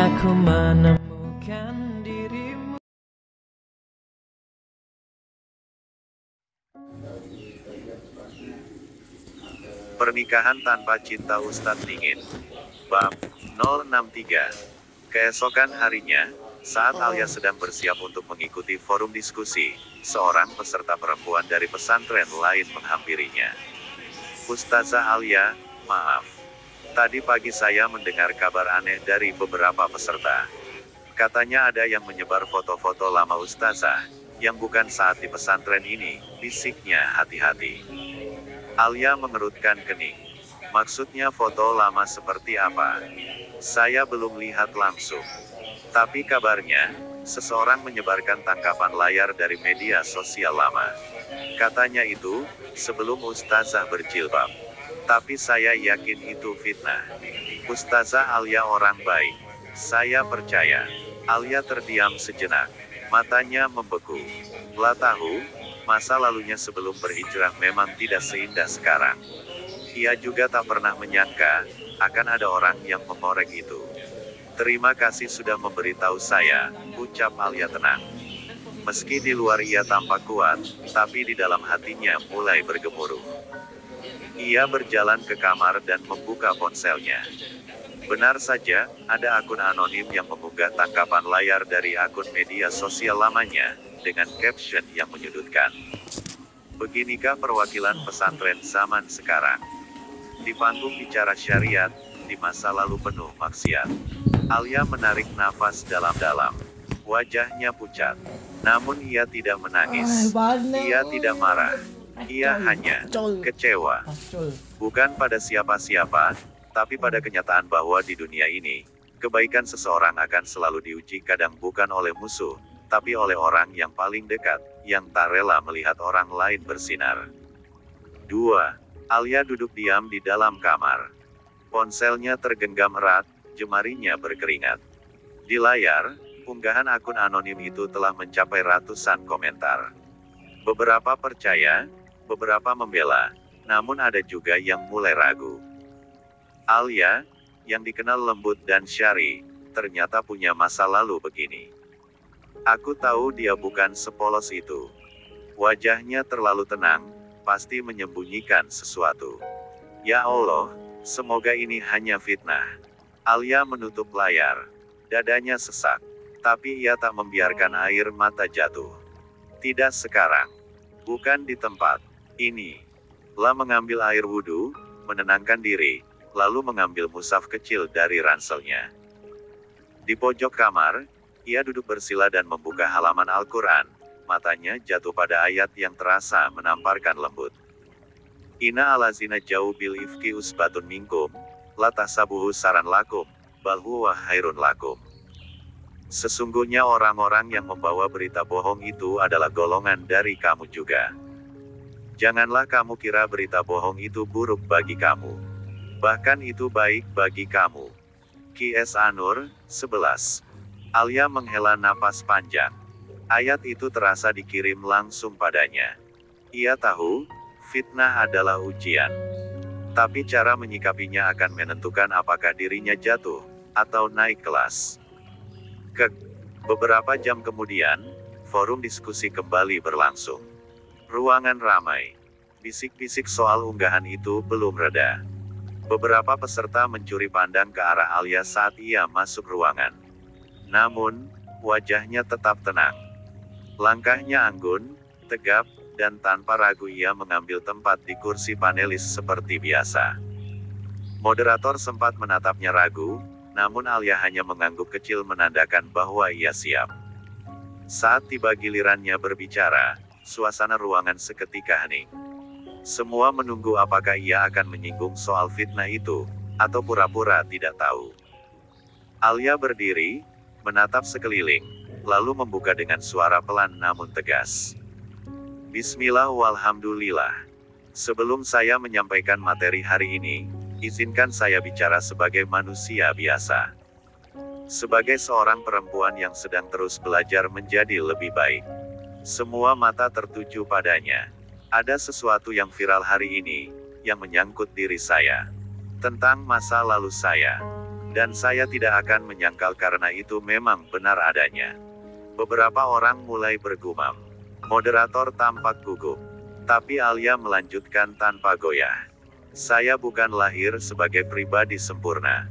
aku menemukan dirimu. Pernikahan tanpa cinta Ustadz Dingin. Bab 063. Keesokan harinya, saat Alia sedang bersiap untuk mengikuti forum diskusi, seorang peserta perempuan dari pesantren lain menghampirinya. Ustazah Alia, maaf. Tadi pagi saya mendengar kabar aneh dari beberapa peserta. Katanya ada yang menyebar foto-foto lama Ustazah, yang bukan saat di pesantren ini, bisiknya hati-hati. Alia mengerutkan kening. Maksudnya foto lama seperti apa? Saya belum lihat langsung. Tapi kabarnya, seseorang menyebarkan tangkapan layar dari media sosial lama. Katanya itu, sebelum Ustazah berjilbab. Tapi saya yakin itu fitnah. Ustazah Alia orang baik. Saya percaya. Alia terdiam sejenak. Matanya membeku. Lah tahu, masa lalunya sebelum berhijrah memang tidak seindah sekarang. Ia juga tak pernah menyangka, akan ada orang yang mengorek itu. Terima kasih sudah memberitahu saya, ucap Alia tenang. Meski di luar ia tampak kuat, tapi di dalam hatinya mulai bergemuruh. Ia berjalan ke kamar dan membuka ponselnya. Benar saja, ada akun anonim yang mengunggah tangkapan layar dari akun media sosial lamanya, dengan caption yang menyudutkan. Beginikah perwakilan pesantren zaman sekarang? Di panggung bicara syariat, di masa lalu penuh maksiat. Alia menarik nafas dalam-dalam. Wajahnya pucat. Namun ia tidak menangis. Ia tidak marah. Ia hanya kecewa. Bukan pada siapa-siapa, tapi pada kenyataan bahwa di dunia ini, kebaikan seseorang akan selalu diuji kadang bukan oleh musuh, tapi oleh orang yang paling dekat, yang tak rela melihat orang lain bersinar. 2. Alia duduk diam di dalam kamar. Ponselnya tergenggam erat, jemarinya berkeringat. Di layar, unggahan akun anonim itu telah mencapai ratusan komentar. Beberapa percaya, beberapa membela, namun ada juga yang mulai ragu. Alia, yang dikenal lembut dan syari, ternyata punya masa lalu begini. Aku tahu dia bukan sepolos itu. Wajahnya terlalu tenang, pasti menyembunyikan sesuatu. Ya Allah, semoga ini hanya fitnah. Alia menutup layar. Dadanya sesak. Tapi ia tak membiarkan air mata jatuh. Tidak sekarang. Bukan di tempat ini. Lah mengambil air wudhu, menenangkan diri, lalu mengambil mushaf kecil dari ranselnya. Di pojok kamar, ia duduk bersila dan membuka halaman Al-Quran. Matanya jatuh pada ayat yang terasa menamparkan lembut. Inna alazina jauh bil ifki usbatun minkum, la tahsabuhu saran lakum, bal huwa khairun lakum. Sesungguhnya orang-orang yang membawa berita bohong itu adalah golongan dari kamu juga. Janganlah kamu kira berita bohong itu buruk bagi kamu. Bahkan itu baik bagi kamu. Qs An-Nur, 11. Alia menghela napas panjang. Ayat itu terasa dikirim langsung padanya. Ia tahu, fitnah adalah ujian. Tapi cara menyikapinya akan menentukan apakah dirinya jatuh, atau naik kelas. Beberapa jam kemudian, forum diskusi kembali berlangsung. Ruangan ramai. Bisik-bisik soal unggahan itu belum reda. Beberapa peserta mencuri pandang ke arah Alia saat ia masuk ruangan. Namun, wajahnya tetap tenang. Langkahnya anggun, tegap, dan tanpa ragu ia mengambil tempat di kursi panelis seperti biasa. Moderator sempat menatapnya ragu, namun Alia hanya mengangguk kecil menandakan bahwa ia siap. Saat tiba gilirannya berbicara, suasana ruangan seketika hening. Semua menunggu apakah ia akan menyinggung soal fitnah itu, atau pura-pura tidak tahu. Alia berdiri, menatap sekeliling, lalu membuka dengan suara pelan namun tegas. Bismillah walhamdulillah. Sebelum saya menyampaikan materi hari ini, izinkan saya bicara sebagai manusia biasa. Sebagai seorang perempuan yang sedang terus belajar menjadi lebih baik. Semua mata tertuju padanya. Ada sesuatu yang viral hari ini, yang menyangkut diri saya. Tentang masa lalu saya. Dan saya tidak akan menyangkal karena itu memang benar adanya. Beberapa orang mulai bergumam. Moderator tampak gugup. Tapi Alia melanjutkan tanpa goyah. Saya bukan lahir sebagai pribadi sempurna.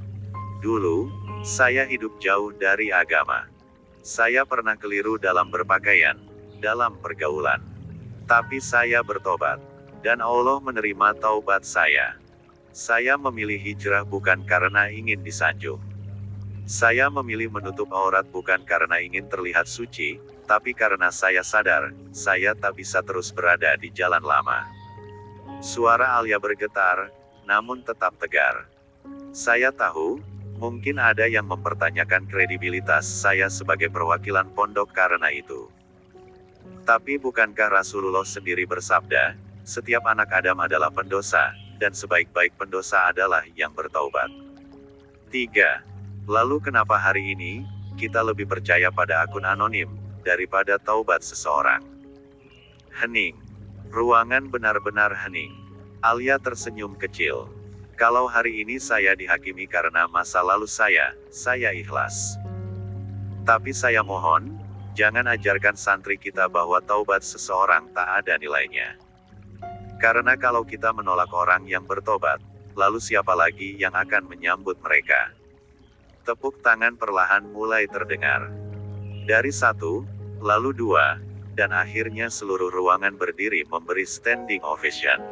Dulu, saya hidup jauh dari agama. Saya pernah keliru dalam berpakaian, dalam pergaulan. Tapi saya bertobat. Dan Allah menerima taubat saya. Saya memilih hijrah bukan karena ingin disanjung. Saya memilih menutup aurat bukan karena ingin terlihat suci, tapi karena saya sadar, saya tak bisa terus berada di jalan lama. Suara Alia bergetar, namun tetap tegar. Saya tahu, mungkin ada yang mempertanyakan kredibilitas saya sebagai perwakilan pondok karena itu. Tapi bukankah Rasulullah sendiri bersabda, setiap anak Adam adalah pendosa, dan sebaik-baik pendosa adalah yang bertaubat. 3. Lalu kenapa hari ini, kita lebih percaya pada akun anonim, daripada taubat seseorang? Hening. Ruangan benar-benar hening. Alia tersenyum kecil. Kalau hari ini saya dihakimi karena masa lalu saya ikhlas. Tapi saya mohon, jangan ajarkan santri kita bahwa taubat seseorang tak ada nilainya. Karena kalau kita menolak orang yang bertobat, lalu siapa lagi yang akan menyambut mereka? Tepuk tangan perlahan mulai terdengar. Dari 1, lalu 2, dan akhirnya seluruh ruangan berdiri memberi standing ovation.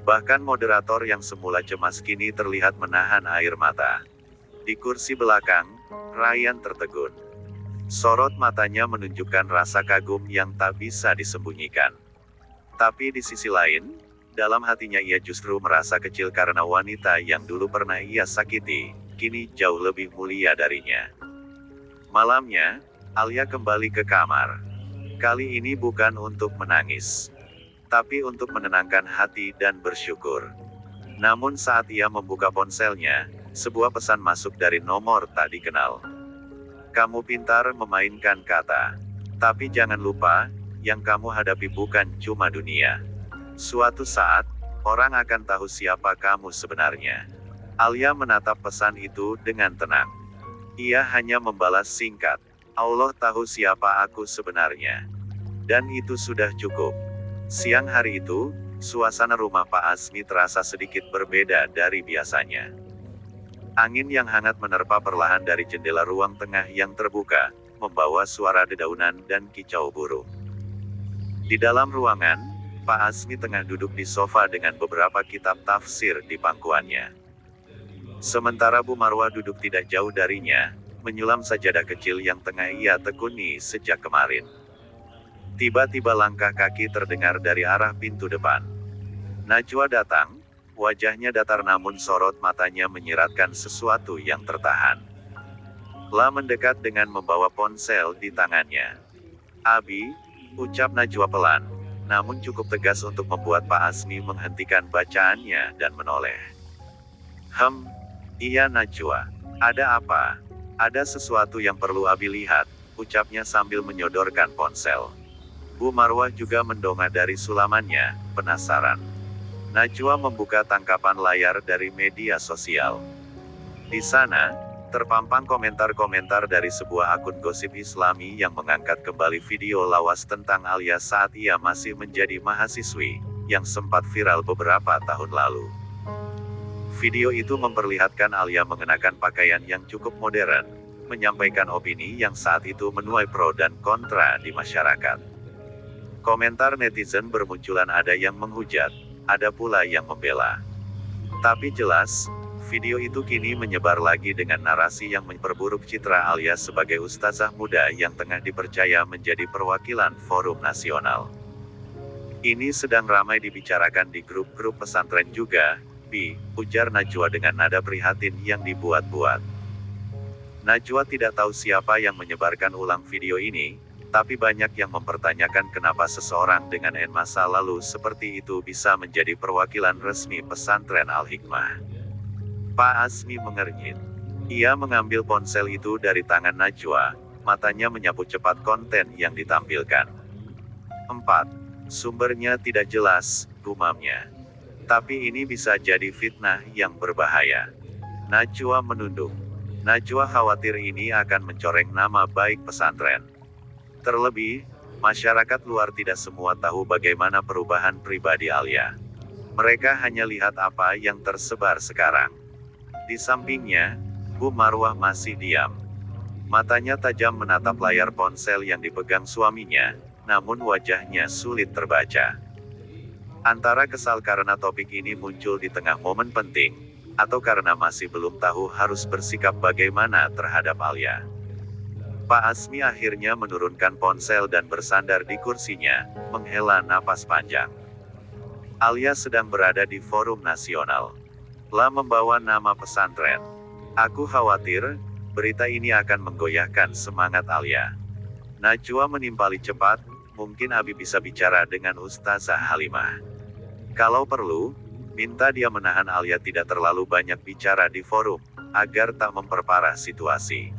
Bahkan moderator yang semula cemas kini terlihat menahan air mata. Di kursi belakang, Ryan tertegun. Sorot matanya menunjukkan rasa kagum yang tak bisa disembunyikan. Tapi di sisi lain, dalam hatinya ia justru merasa kecil karena wanita yang dulu pernah ia sakiti, kini jauh lebih mulia darinya. Malamnya, Alia kembali ke kamar. Kali ini bukan untuk menangis, tapi untuk menenangkan hati dan bersyukur. Namun saat ia membuka ponselnya, sebuah pesan masuk dari nomor tak dikenal. Kamu pintar memainkan kata. Tapi jangan lupa, yang kamu hadapi bukan cuma dunia. Suatu saat, orang akan tahu siapa kamu sebenarnya. Alia menatap pesan itu dengan tenang. Ia hanya membalas singkat, Allah tahu siapa aku sebenarnya. Dan itu sudah cukup. Siang hari itu, suasana rumah Pak Asmi terasa sedikit berbeda dari biasanya. Angin yang hangat menerpa perlahan dari jendela ruang tengah yang terbuka, membawa suara dedaunan dan kicau burung. Di dalam ruangan, Pak Asmi tengah duduk di sofa dengan beberapa kitab tafsir di pangkuannya. Sementara Bu Marwah duduk tidak jauh darinya, menyulam sajadah kecil yang tengah ia tekuni sejak kemarin. Tiba-tiba langkah kaki terdengar dari arah pintu depan. Najwa datang, wajahnya datar namun sorot matanya menyiratkan sesuatu yang tertahan. La mendekat dengan membawa ponsel di tangannya. Abi, ucap Najwa pelan, namun cukup tegas untuk membuat Pak Asmi menghentikan bacaannya dan menoleh. Iya Najwa. Ada apa? Ada sesuatu yang perlu Abi lihat, ucapnya sambil menyodorkan ponsel. Bu Marwah juga mendongak dari sulamannya, penasaran. Najwa membuka tangkapan layar dari media sosial. Di sana, terpampang komentar-komentar dari sebuah akun gosip Islami yang mengangkat kembali video lawas tentang Alia saat ia masih menjadi mahasiswi, yang sempat viral beberapa tahun lalu. Video itu memperlihatkan Alia mengenakan pakaian yang cukup modern, menyampaikan opini yang saat itu menuai pro dan kontra di masyarakat. Komentar netizen bermunculan, ada yang menghujat, ada pula yang membela. Tapi jelas, video itu kini menyebar lagi dengan narasi yang memperburuk citra Alia sebagai ustazah muda yang tengah dipercaya menjadi perwakilan forum nasional. Ini sedang ramai dibicarakan di grup-grup pesantren juga, ujar Najwa dengan nada prihatin yang dibuat-buat. Najwa tidak tahu siapa yang menyebarkan ulang video ini, tapi banyak yang mempertanyakan kenapa seseorang dengan masa lalu seperti itu bisa menjadi perwakilan resmi pesantren Al-Hikmah. Pak Asmi mengernyit. Ia mengambil ponsel itu dari tangan Najwa, matanya menyapu cepat konten yang ditampilkan. 4. Sumbernya tidak jelas, gumamnya. Tapi ini bisa jadi fitnah yang berbahaya. Najwa menunduk. Najwa khawatir ini akan mencoreng nama baik pesantren. Terlebih, masyarakat luar tidak semua tahu bagaimana perubahan pribadi Alia. Mereka hanya lihat apa yang tersebar sekarang. Di sampingnya, Bu Marwah masih diam. Matanya tajam menatap layar ponsel yang dipegang suaminya, namun wajahnya sulit terbaca. Antara kesal karena topik ini muncul di tengah momen penting, atau karena masih belum tahu harus bersikap bagaimana terhadap Alia. Pak Asmi akhirnya menurunkan ponsel dan bersandar di kursinya, menghela napas panjang. Alia sedang berada di forum nasional. Lah membawa nama pesantren. Aku khawatir, berita ini akan menggoyahkan semangat Alia. Najwa menimpali cepat, mungkin Abi bisa bicara dengan Ustazah Halimah. Kalau perlu, minta dia menahan Alia tidak terlalu banyak bicara di forum, agar tak memperparah situasi.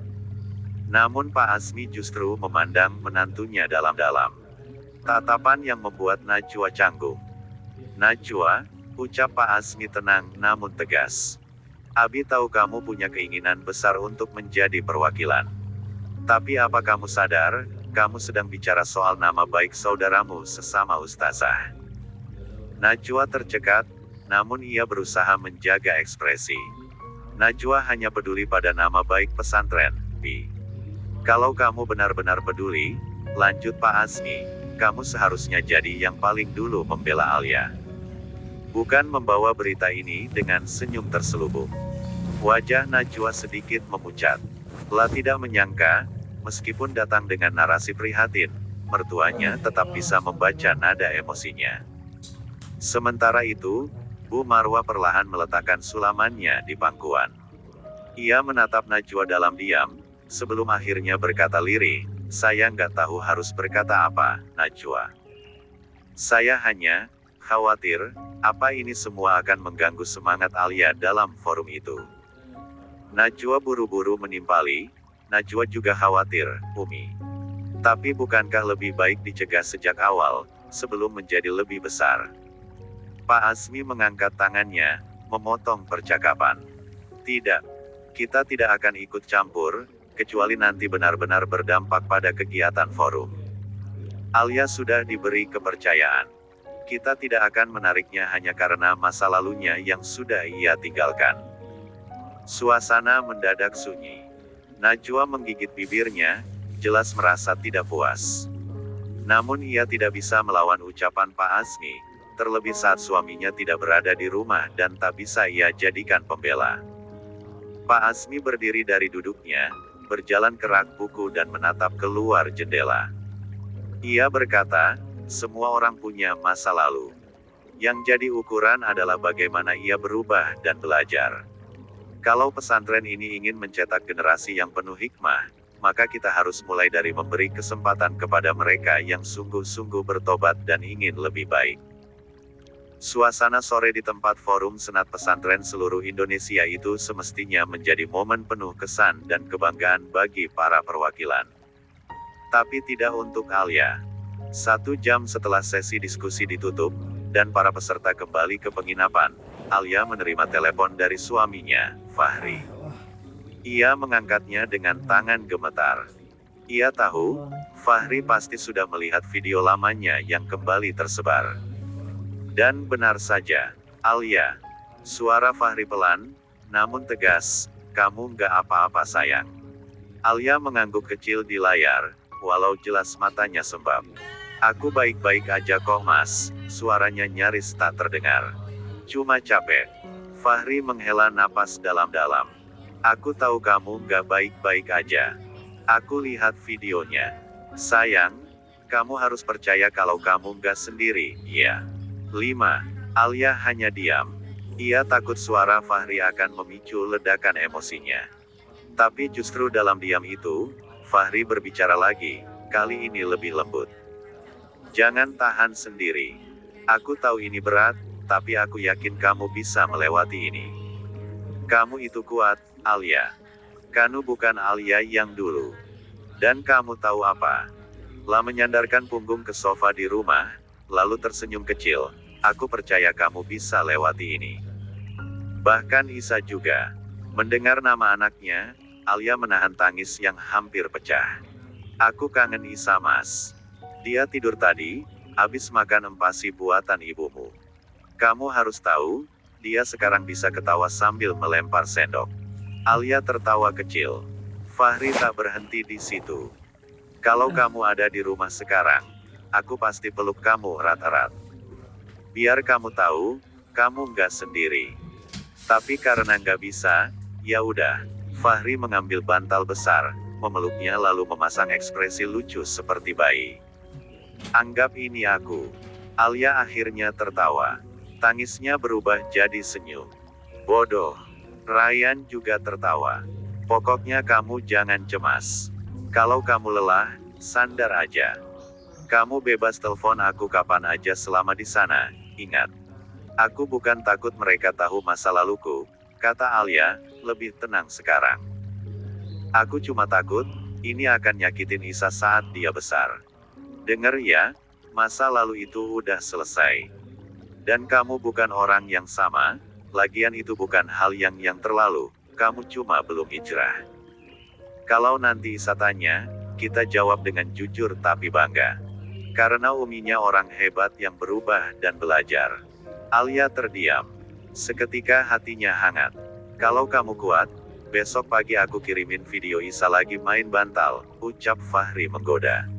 Namun Pak Asmi justru memandang menantunya dalam-dalam. Tatapan yang membuat Najwa canggung. Najwa, ucap Pak Asmi tenang namun tegas. Abi tahu kamu punya keinginan besar untuk menjadi perwakilan. Tapi apa kamu sadar, kamu sedang bicara soal nama baik saudaramu sesama ustazah. Najwa tercekat, namun ia berusaha menjaga ekspresi. Najwa hanya peduli pada nama baik pesantren, Bi. Kalau kamu benar-benar peduli, lanjut Pak Asmi, kamu seharusnya jadi yang paling dulu membela Alia. Bukan membawa berita ini dengan senyum terselubung. Wajah Najwa sedikit memucat. Lah tidak menyangka, meskipun datang dengan narasi prihatin, mertuanya tetap bisa membaca nada emosinya. Sementara itu, Bu Marwah perlahan meletakkan sulamannya di pangkuan. Ia menatap Najwa dalam diam, sebelum akhirnya berkata lirih, saya nggak tahu harus berkata apa, Najwa. Saya hanya khawatir, apa ini semua akan mengganggu semangat Alia dalam forum itu. Najwa buru-buru menimpali, Najwa juga khawatir, Umi. Tapi bukankah lebih baik dicegah sejak awal, sebelum menjadi lebih besar? Pak Asmi mengangkat tangannya, memotong percakapan. Tidak, kita tidak akan ikut campur, kecuali nanti benar-benar berdampak pada kegiatan forum. Alia sudah diberi kepercayaan. Kita tidak akan menariknya hanya karena masa lalunya yang sudah ia tinggalkan. Suasana mendadak sunyi. Najwa menggigit bibirnya, jelas merasa tidak puas. Namun ia tidak bisa melawan ucapan Pak Asmi, terlebih saat suaminya tidak berada di rumah dan tak bisa ia jadikan pembela. Pak Asmi berdiri dari duduknya, berjalan ke rak buku dan menatap keluar jendela. Ia berkata, semua orang punya masa lalu. Yang jadi ukuran adalah bagaimana ia berubah dan belajar. Kalau pesantren ini ingin mencetak generasi yang penuh hikmah, maka kita harus mulai dari memberi kesempatan kepada mereka yang sungguh-sungguh bertobat dan ingin lebih baik. Suasana sore di tempat forum senat pesantren seluruh Indonesia itu semestinya menjadi momen penuh kesan dan kebanggaan bagi para perwakilan. Tapi tidak untuk Alia. 1 jam setelah sesi diskusi ditutup, dan para peserta kembali ke penginapan, Alia menerima telepon dari suaminya, Fahri. Ia mengangkatnya dengan tangan gemetar. Ia tahu, Fahri pasti sudah melihat video lamanya yang kembali tersebar. Dan benar saja, Alia. Suara Fahri pelan, namun tegas, kamu nggak apa-apa sayang. Alia mengangguk kecil di layar, walau jelas matanya sembab. Aku baik-baik aja kok mas, suaranya nyaris tak terdengar. Cuma capek. Fahri menghela napas dalam-dalam. Aku tahu kamu nggak baik-baik aja. Aku lihat videonya. Sayang, kamu harus percaya kalau kamu nggak sendiri, ya. 5. Alia hanya diam. Ia takut suara Fahri akan memicu ledakan emosinya. Tapi justru dalam diam itu, Fahri berbicara lagi, kali ini lebih lembut. Jangan tahan sendiri. Aku tahu ini berat, tapi aku yakin kamu bisa melewati ini. Kamu itu kuat, Alia. Kamu bukan Alia yang dulu. Dan kamu tahu apa? Lah menyandarkan punggung ke sofa di rumah, lalu tersenyum kecil. Aku percaya kamu bisa lewati ini. Bahkan Isa juga. Mendengar nama anaknya, Alia menahan tangis yang hampir pecah. Aku kangen Isa, Mas. Dia tidur tadi, habis makan empasi buatan ibumu. Kamu harus tahu, dia sekarang bisa ketawa sambil melempar sendok. Alia tertawa kecil. Fahri tak berhenti di situ. Kalau kamu ada di rumah sekarang, aku pasti peluk kamu erat-erat. Biar kamu tahu, kamu nggak sendiri. Tapi karena nggak bisa, ya udah. Fahri mengambil bantal besar, memeluknya lalu memasang ekspresi lucu seperti bayi. Anggap ini aku. Alia akhirnya tertawa. Tangisnya berubah jadi senyum. Bodoh. Ryan juga tertawa. Pokoknya kamu jangan cemas. Kalau kamu lelah, sandar aja. Kamu bebas telepon aku kapan aja selama di sana, ingat. Aku bukan takut mereka tahu masa laluku, kata Alia, lebih tenang sekarang. Aku cuma takut, ini akan nyakitin Isa saat dia besar. Dengar ya, masa lalu itu udah selesai. Dan kamu bukan orang yang sama, lagian itu bukan hal yang terlalu, kamu cuma belum hijrah. Kalau nanti Isa tanya, kita jawab dengan jujur tapi bangga. Karena uminya orang hebat yang berubah dan belajar. Alia terdiam. Seketika hatinya hangat. Kalau kamu kuat, besok pagi aku kirimin video Isa lagi main bantal, ucap Fahri menggoda.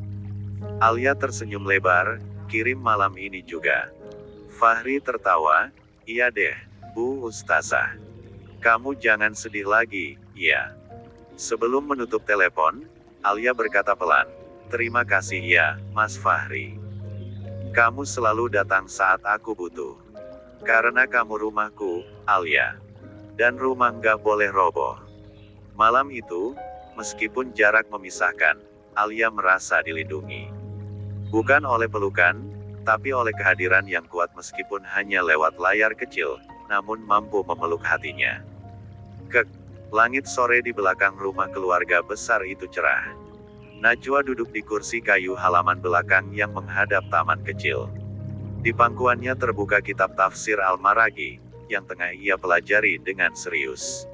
Alia tersenyum lebar, kirim malam ini juga. Fahri tertawa, iya deh, Bu Ustazah. Kamu jangan sedih lagi, ya. Sebelum menutup telepon, Alia berkata pelan, terima kasih ya, Mas Fahri. Kamu selalu datang saat aku butuh. Karena kamu rumahku, Alia. Dan rumah nggak boleh roboh. Malam itu, meskipun jarak memisahkan, Alia merasa dilindungi. Bukan oleh pelukan, tapi oleh kehadiran yang kuat meskipun hanya lewat layar kecil, namun mampu memeluk hatinya. Langit sore di belakang rumah keluarga besar itu cerah. Najwa duduk di kursi kayu halaman belakang yang menghadap taman kecil. Di pangkuannya terbuka kitab tafsir Al-Maraghi, yang tengah ia pelajari dengan serius.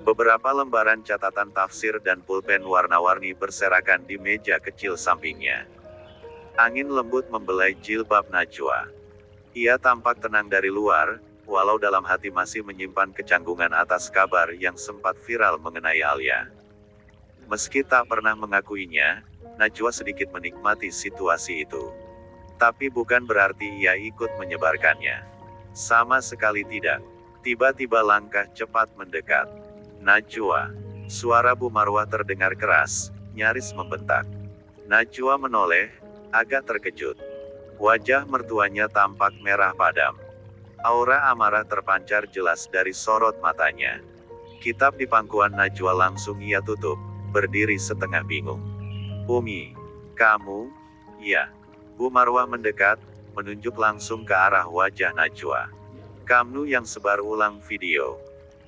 Beberapa lembaran catatan tafsir dan pulpen warna-warni berserakan di meja kecil sampingnya. Angin lembut membelai jilbab Najwa. Ia tampak tenang dari luar, walau dalam hati masih menyimpan kecanggungan atas kabar yang sempat viral mengenai Alia. Meski tak pernah mengakuinya, Najwa sedikit menikmati situasi itu. Tapi bukan berarti ia ikut menyebarkannya. Sama sekali tidak. Tiba-tiba langkah cepat mendekat. Najwa. Suara Bu Marwah terdengar keras, nyaris membentak. Najwa menoleh, agak terkejut. Wajah mertuanya tampak merah padam. Aura amarah terpancar jelas dari sorot matanya. Kitab di pangkuan Najwa langsung ia tutup, berdiri setengah bingung. Umi, kamu? Ya. Bu Marwah mendekat, menunjuk langsung ke arah wajah Najwa. Kamu yang sebar ulang video.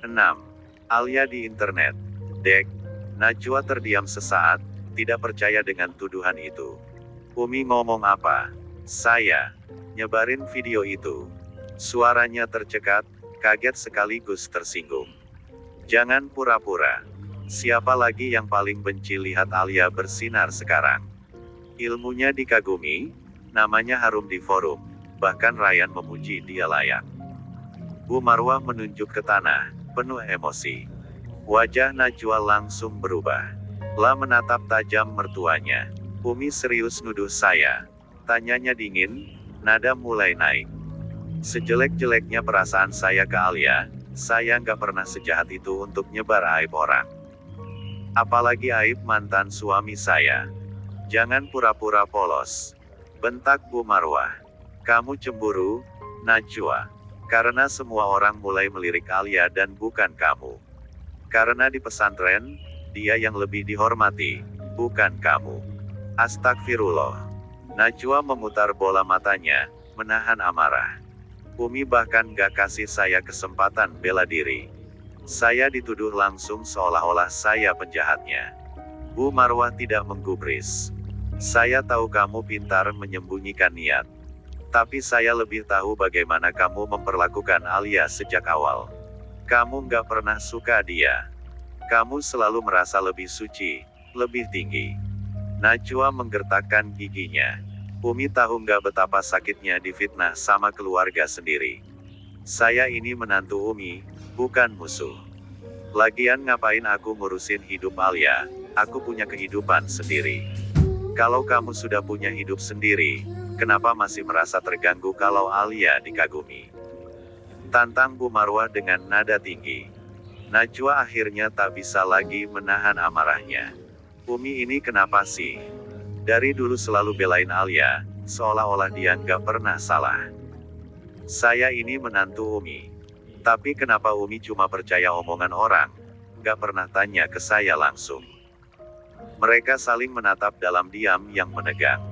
6. Alia di internet. Dek. Najwa terdiam sesaat, tidak percaya dengan tuduhan itu. Umi ngomong apa? Saya nyebarin video itu. Suaranya tercekat, kaget sekaligus tersinggung. Jangan pura-pura. Siapa lagi yang paling benci lihat Alia bersinar sekarang? Ilmunya dikagumi, namanya harum di forum, bahkan Ryan memuji dia layak. Bu Marwah menunjuk ke tanah, penuh emosi. Wajah Najwa langsung berubah. Lah menatap tajam mertuanya. Umi serius nuduh saya? Tanyanya dingin, nada mulai naik. Sejelek-jeleknya perasaan saya ke Alia, saya nggak pernah sejahat itu untuk nyebar aib orang. Apalagi aib mantan suami saya. Jangan pura-pura polos. Bentak Bu Marwah. Kamu cemburu, Najwa. Karena semua orang mulai melirik Alia dan bukan kamu. Karena di pesantren, dia yang lebih dihormati, bukan kamu. Astagfirullah. Najwa memutar bola matanya, menahan amarah. Umi bahkan gak kasih saya kesempatan bela diri. Saya dituduh langsung seolah-olah saya penjahatnya. Bu Marwah tidak menggubris. Saya tahu kamu pintar menyembunyikan niat. Tapi saya lebih tahu bagaimana kamu memperlakukan Alia sejak awal. Kamu nggak pernah suka dia. Kamu selalu merasa lebih suci, lebih tinggi. Najwa menggertakkan giginya. Umi tahu nggak betapa sakitnya difitnah sama keluarga sendiri. Saya ini menantu Umi, bukan musuh. Lagian ngapain aku ngurusin hidup Alia, aku punya kehidupan sendiri. Kalau kamu sudah punya hidup sendiri, kenapa masih merasa terganggu kalau Alia dikagumi? Tantang Bu Marwah dengan nada tinggi. Najwa akhirnya tak bisa lagi menahan amarahnya. Umi ini kenapa sih? Dari dulu selalu belain Alia, seolah-olah dia nggak pernah salah. Saya ini menantu Umi. Tapi kenapa Umi cuma percaya omongan orang? Nggak pernah tanya ke saya langsung. Mereka saling menatap dalam diam yang menegang.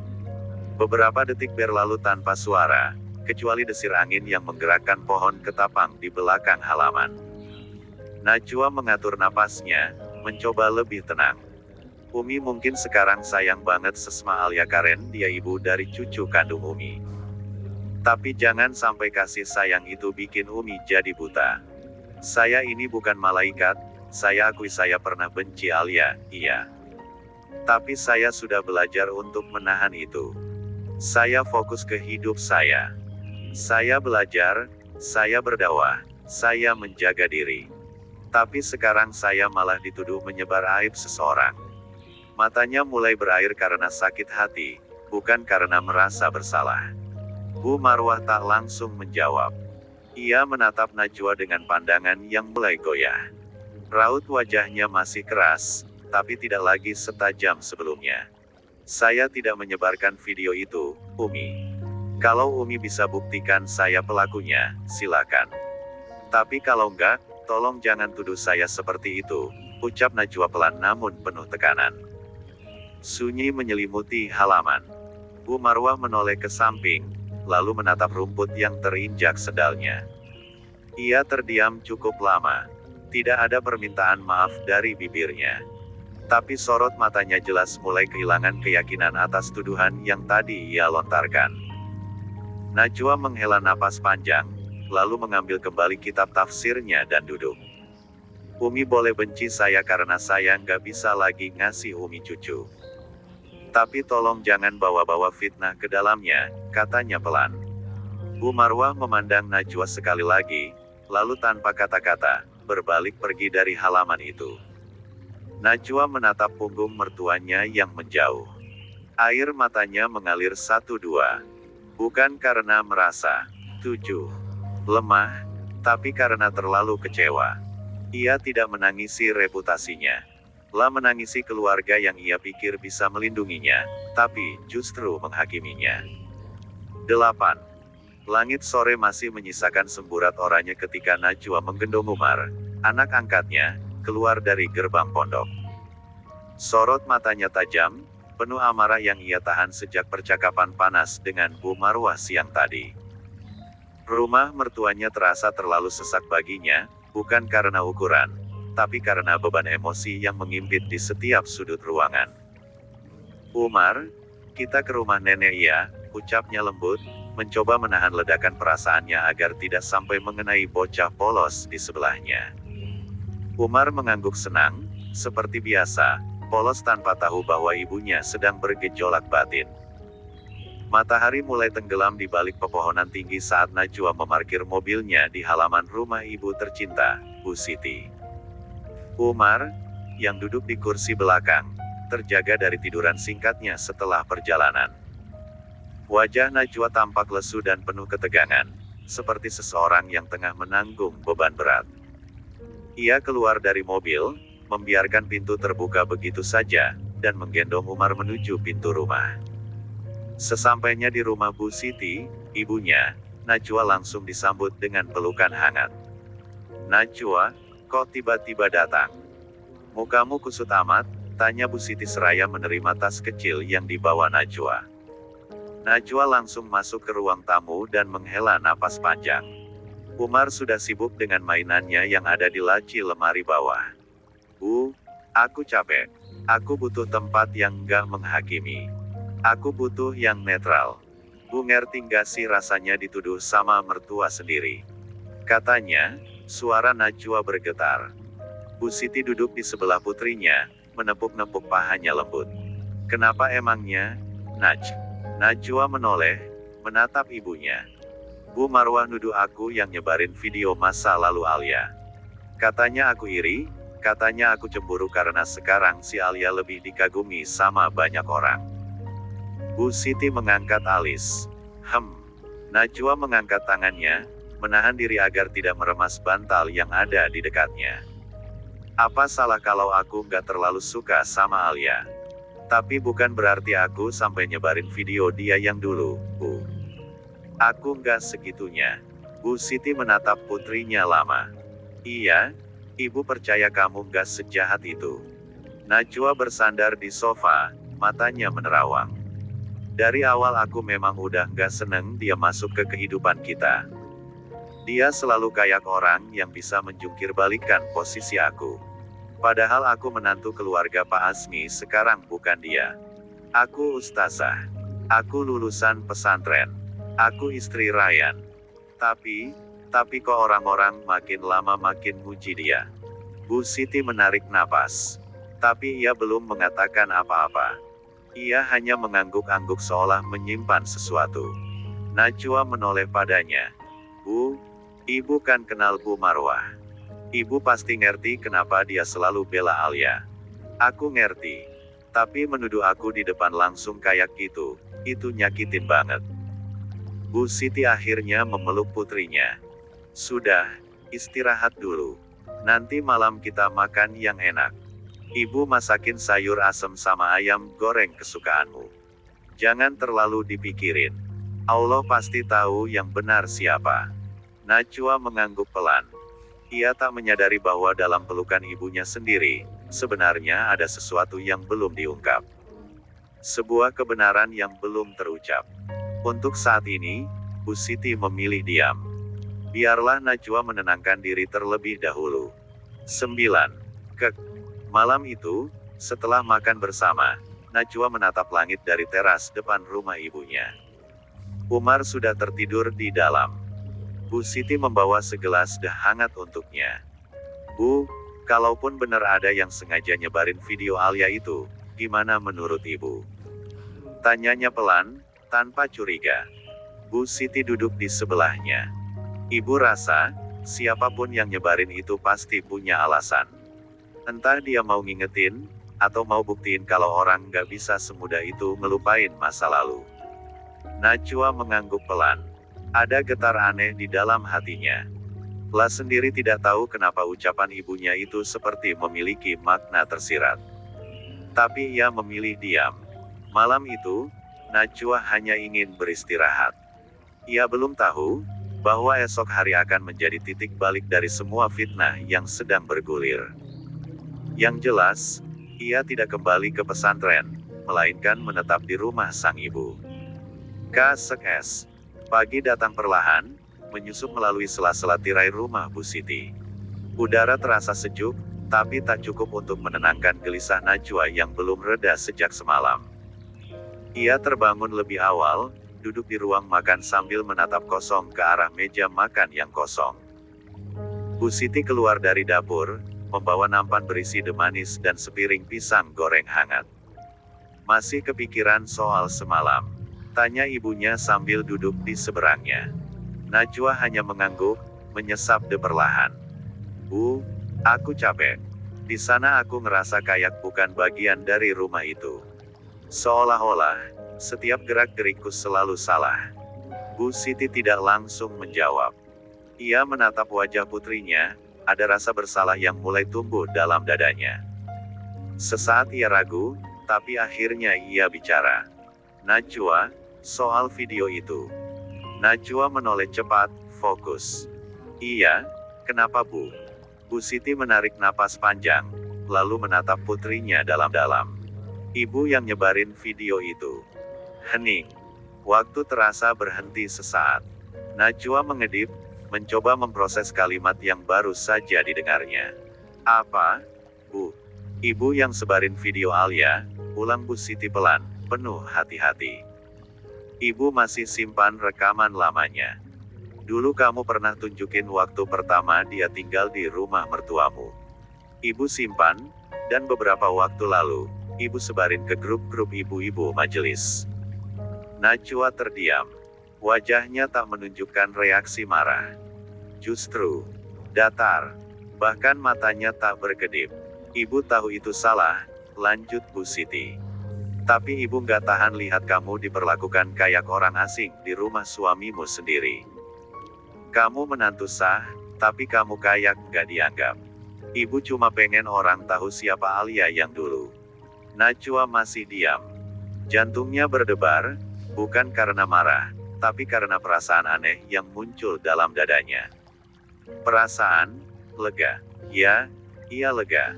Beberapa detik berlalu tanpa suara, kecuali desir angin yang menggerakkan pohon ketapang di belakang halaman. Najwa mengatur napasnya, mencoba lebih tenang. Umi mungkin sekarang sayang banget sesma Alia Karen, dia ibu dari cucu kandung Umi. Tapi jangan sampai kasih sayang itu bikin Umi jadi buta. Saya ini bukan malaikat, saya akui saya pernah benci Alia, iya. Tapi saya sudah belajar untuk menahan itu. Saya fokus ke hidup saya. Saya belajar, saya berdakwah, saya menjaga diri. Tapi sekarang saya malah dituduh menyebar aib seseorang. Matanya mulai berair karena sakit hati, bukan karena merasa bersalah. Bu Marwah tak langsung menjawab. Ia menatap Najwa dengan pandangan yang mulai goyah. Raut wajahnya masih keras, tapi tidak lagi setajam sebelumnya. Saya tidak menyebarkan video itu, Umi. Kalau Umi bisa buktikan saya pelakunya, silakan. Tapi kalau enggak, tolong jangan tuduh saya seperti itu, ucap Najwa pelan namun penuh tekanan. Sunyi menyelimuti halaman. Bu Marwah menoleh ke samping, lalu menatap rumput yang terinjak sendalnya. Ia terdiam cukup lama. Tidak ada permintaan maaf dari bibirnya. Tapi sorot matanya jelas mulai kehilangan keyakinan atas tuduhan yang tadi ia lontarkan. Najwa menghela napas panjang, lalu mengambil kembali kitab tafsirnya dan duduk. Umi boleh benci saya karena saya nggak bisa lagi ngasih Umi cucu. Tapi tolong jangan bawa-bawa fitnah ke dalamnya, katanya pelan. Bu Marwah memandang Najwa sekali lagi, lalu tanpa kata-kata, berbalik pergi dari halaman itu. Najwa menatap punggung mertuanya yang menjauh. Air matanya mengalir 1-2. Bukan karena merasa 7 lemah, tapi karena terlalu kecewa. Ia tidak menangisi reputasinya. Lah menangisi keluarga yang ia pikir bisa melindunginya, tapi justru menghakiminya. 8. Langit sore masih menyisakan semburat oranye ketika Najwa menggendong Umar, anak angkatnya, keluar dari gerbang pondok. Sorot matanya tajam, penuh amarah yang ia tahan sejak percakapan panas dengan Bu Marwah siang tadi. Rumah mertuanya terasa terlalu sesak baginya, bukan karena ukuran, tapi karena beban emosi yang mengimpit di setiap sudut ruangan. Umar, kita ke rumah nenek ya, ucapnya lembut, mencoba menahan ledakan perasaannya agar tidak sampai mengenai bocah polos di sebelahnya. Umar mengangguk senang, seperti biasa, polos tanpa tahu bahwa ibunya sedang bergejolak batin. Matahari mulai tenggelam di balik pepohonan tinggi saat Najwa memarkir mobilnya di halaman rumah ibu tercinta, Bu Siti. Umar, yang duduk di kursi belakang, terjaga dari tiduran singkatnya setelah perjalanan. Wajah Najwa tampak lesu dan penuh ketegangan, seperti seseorang yang tengah menanggung beban berat. Ia keluar dari mobil, membiarkan pintu terbuka begitu saja, dan menggendong Umar menuju pintu rumah. Sesampainya di rumah Bu Siti, ibunya, Najwa langsung disambut dengan pelukan hangat. Najwa, kok tiba-tiba datang? Mukamu kusut amat, tanya Bu Siti seraya menerima tas kecil yang dibawa Najwa. Najwa langsung masuk ke ruang tamu dan menghela napas panjang. Umar sudah sibuk dengan mainannya yang ada di laci lemari bawah. Bu, aku capek. Aku butuh tempat yang nggak menghakimi. Aku butuh yang netral. Bu ngerti nggak sih rasanya dituduh sama mertua sendiri? Katanya, Suara Najwa bergetar. Bu Siti duduk di sebelah putrinya, menepuk-nepuk pahanya lembut. Kenapa emangnya, Naj? Najwa menoleh, menatap ibunya. Bu Marwah nuduh aku yang nyebarin video masa lalu Alia. Katanya aku iri, katanya aku cemburu karena sekarang si Alia lebih dikagumi sama banyak orang. Bu Siti mengangkat alis. Najwa mengangkat tangannya, menahan diri agar tidak meremas bantal yang ada di dekatnya. Apa salah kalau aku nggak terlalu suka sama Alia? Tapi bukan berarti aku sampai nyebarin video dia yang dulu, Bu. Aku nggak segitunya. Bu Siti menatap putrinya lama. Iya, ibu percaya kamu nggak sejahat itu. Najwa bersandar di sofa, matanya menerawang. Dari awal aku memang udah nggak seneng dia masuk ke kehidupan kita. Dia selalu kayak orang yang bisa menjungkir balikan posisi aku. Padahal aku menantu keluarga Pak Asmi sekarang bukan dia. Aku ustazah. Aku lulusan pesantren. Aku istri Ryan. Tapi kok orang-orang makin lama makin muji dia. Bu Siti menarik napas. Tapi ia belum mengatakan apa-apa. Ia hanya mengangguk-angguk seolah menyimpan sesuatu. Najwa menoleh padanya. Bu, ibu kan kenal Bu Marwah. Ibu pasti ngerti kenapa dia selalu bela Alia. Aku ngerti. Tapi menuduh aku di depan langsung kayak gitu, itu nyakitin banget. Bu Siti akhirnya memeluk putrinya. Sudah, istirahat dulu. Nanti malam kita makan yang enak. Ibu masakin sayur asem sama ayam goreng kesukaanmu. Jangan terlalu dipikirin. Allah pasti tahu yang benar siapa. Najwa mengangguk pelan. Ia tak menyadari bahwa dalam pelukan ibunya sendiri, sebenarnya ada sesuatu yang belum diungkap. Sebuah kebenaran yang belum terucap. Untuk saat ini, Bu Siti memilih diam. Biarlah Najwa menenangkan diri terlebih dahulu. 9. Malam itu, setelah makan bersama, Najwa menatap langit dari teras depan rumah ibunya. Umar sudah tertidur di dalam. Bu Siti membawa segelas teh hangat untuknya. Bu, kalaupun benar ada yang sengaja nyebarin video Alia itu, gimana menurut ibu? Tanyanya pelan, tanpa curiga. Bu Siti duduk di sebelahnya. Ibu rasa, siapapun yang nyebarin itu pasti punya alasan. Entah dia mau ngingetin, atau mau buktiin kalau orang nggak bisa semudah itu ngelupain masa lalu. Najwa mengangguk pelan. Ada getar aneh di dalam hatinya. La sendiri tidak tahu kenapa ucapan ibunya itu seperti memiliki makna tersirat. Tapi ia memilih diam. Malam itu, Najwa hanya ingin beristirahat. Ia belum tahu bahwa esok hari akan menjadi titik balik dari semua fitnah yang sedang bergulir. Yang jelas, ia tidak kembali ke pesantren, melainkan menetap di rumah sang ibu. Kasek-es. Pagi datang perlahan, menyusup melalui sela-sela tirai rumah Bu Siti. Udara terasa sejuk, tapi tak cukup untuk menenangkan gelisah Najwa yang belum reda sejak semalam. Ia terbangun lebih awal, duduk di ruang makan sambil menatap kosong ke arah meja makan yang kosong. Bu Siti keluar dari dapur, membawa nampan berisi teh manis dan sepiring pisang goreng hangat. Masih kepikiran soal semalam? Tanya ibunya sambil duduk di seberangnya. Najwa hanya mengangguk, menyesap teh perlahan. Bu, aku capek. Di sana aku ngerasa kayak bukan bagian dari rumah itu. Seolah-olah, setiap gerak-gerikku selalu salah. Bu Siti tidak langsung menjawab. Ia menatap wajah putrinya, ada rasa bersalah yang mulai tumbuh dalam dadanya. Sesaat ia ragu, tapi akhirnya ia bicara. Najwa, soal video itu. Najwa menoleh cepat, fokus. Iya, kenapa Bu? Bu Siti menarik napas panjang, lalu menatap putrinya dalam-dalam. Ibu yang nyebarin video itu. Hening. Waktu terasa berhenti sesaat. Najwa mengedip, mencoba memproses kalimat yang baru saja didengarnya. Apa? Bu? Ibu yang sebarin video Alia, ulang Bu Siti pelan, penuh hati-hati. Ibu masih simpan rekaman lamanya. Dulu kamu pernah tunjukin waktu pertama dia tinggal di rumah mertuamu. Ibu simpan, dan beberapa waktu lalu, ibu sebarin ke grup-grup ibu-ibu majelis. Najwa terdiam. Wajahnya tak menunjukkan reaksi marah. Justru datar, bahkan matanya tak berkedip. Ibu tahu itu salah, lanjut Bu Siti. Tapi ibu nggak tahan lihat kamu diperlakukan kayak orang asing di rumah suamimu sendiri. Kamu menantu sah, tapi kamu kayak nggak dianggap. Ibu cuma pengen orang tahu siapa Alia yang dulu. Najwa masih diam. Jantungnya berdebar, bukan karena marah, tapi karena perasaan aneh yang muncul dalam dadanya. Perasaan lega. Ya, ia lega.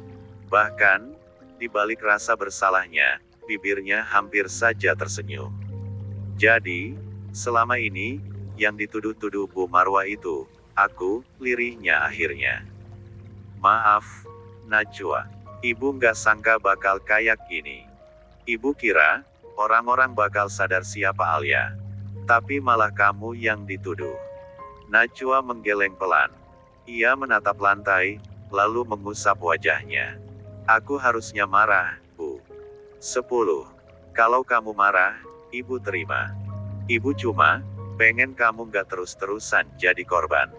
Bahkan, di balik rasa bersalahnya, bibirnya hampir saja tersenyum. Jadi, selama ini, yang dituduh-tuduh Bu Marwa itu, aku, lirihnya akhirnya. Maaf, Najwa. Ibu nggak sangka bakal kayak gini. Ibu kira, orang-orang bakal sadar siapa Alia. Tapi malah kamu yang dituduh. Najwa menggeleng pelan. Ia menatap lantai, lalu mengusap wajahnya. Aku harusnya marah, Bu. 10. Kalau kamu marah, ibu terima. Ibu cuma pengen kamu nggak terus-terusan jadi korban.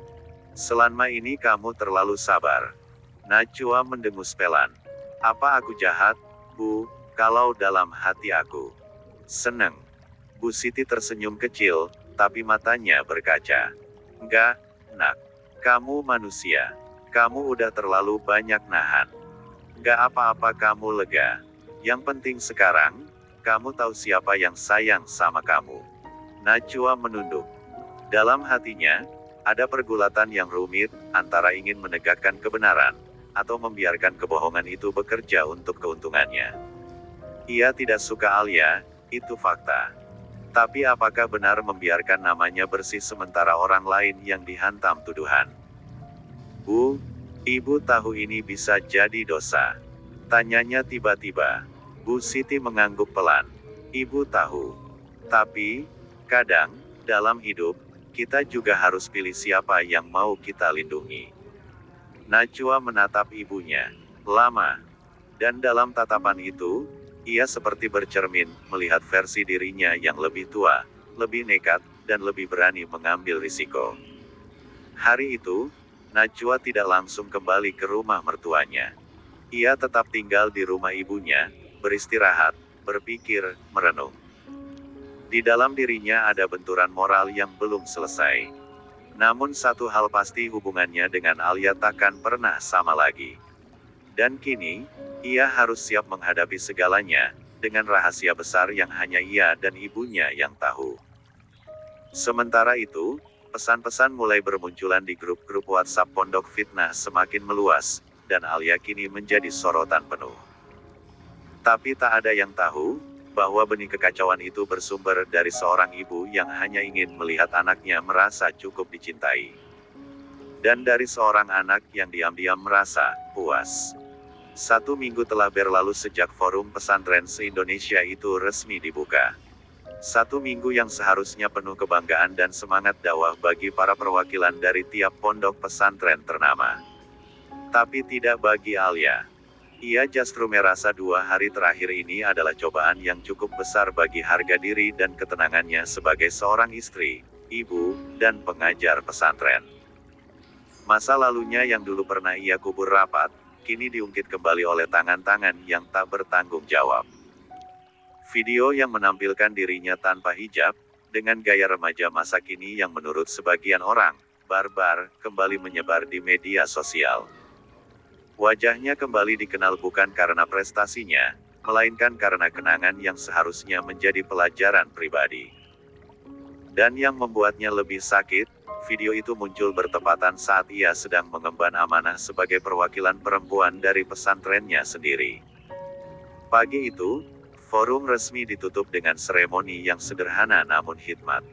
Selama ini kamu terlalu sabar. Najwa mendengus pelan. Apa aku jahat, Bu? Kalau dalam hati aku seneng. Bu Siti tersenyum kecil, tapi matanya berkaca. Enggak, Nak. Kamu manusia. Kamu udah terlalu banyak nahan. Enggak apa-apa, kamu lega. Yang penting sekarang, kamu tahu siapa yang sayang sama kamu. Najwa menunduk. Dalam hatinya, ada pergulatan yang rumit, antara ingin menegakkan kebenaran, atau membiarkan kebohongan itu bekerja untuk keuntungannya. Ia tidak suka Alia, itu fakta. Tapi apakah benar membiarkan namanya bersih sementara orang lain yang dihantam tuduhan? Bu, ibu tahu ini bisa jadi dosa. Tanyanya tiba-tiba. Bu Siti mengangguk pelan. Ibu tahu. Tapi, kadang, dalam hidup, kita juga harus pilih siapa yang mau kita lindungi. Najwa menatap ibunya lama, dan dalam tatapan itu, ia seperti bercermin, melihat versi dirinya yang lebih tua, lebih nekat, dan lebih berani mengambil risiko. Hari itu, Najwa tidak langsung kembali ke rumah mertuanya. Ia tetap tinggal di rumah ibunya, beristirahat, berpikir, merenung. Di dalam dirinya ada benturan moral yang belum selesai. Namun satu hal pasti, hubungannya dengan Alia takkan pernah sama lagi. Dan kini, ia harus siap menghadapi segalanya, dengan rahasia besar yang hanya ia dan ibunya yang tahu. Sementara itu, pesan-pesan mulai bermunculan di grup-grup WhatsApp Pondok Fitnah semakin meluas, dan Alia kini menjadi sorotan penuh. Tapi tak ada yang tahu, bahwa benih kekacauan itu bersumber dari seorang ibu yang hanya ingin melihat anaknya merasa cukup dicintai. Dan dari seorang anak yang diam-diam merasa puas. 1 minggu telah berlalu sejak forum pesantren se-Indonesia itu resmi dibuka. 1 minggu yang seharusnya penuh kebanggaan dan semangat dakwah bagi para perwakilan dari tiap pondok pesantren ternama. Tapi tidak bagi Alia. Ia justru merasa 2 hari terakhir ini adalah cobaan yang cukup besar bagi harga diri dan ketenangannya sebagai seorang istri, ibu, dan pengajar pesantren. Masa lalunya yang dulu pernah ia kubur rapat, kini diungkit kembali oleh tangan-tangan yang tak bertanggung jawab. Video yang menampilkan dirinya tanpa hijab, dengan gaya remaja masa kini yang menurut sebagian orang, barbar, kembali menyebar di media sosial. Wajahnya kembali dikenal bukan karena prestasinya, melainkan karena kenangan yang seharusnya menjadi pelajaran pribadi. Dan yang membuatnya lebih sakit, video itu muncul bertepatan saat ia sedang mengemban amanah sebagai perwakilan perempuan dari pesantrennya sendiri. Pagi itu, forum resmi ditutup dengan seremoni yang sederhana namun hikmat.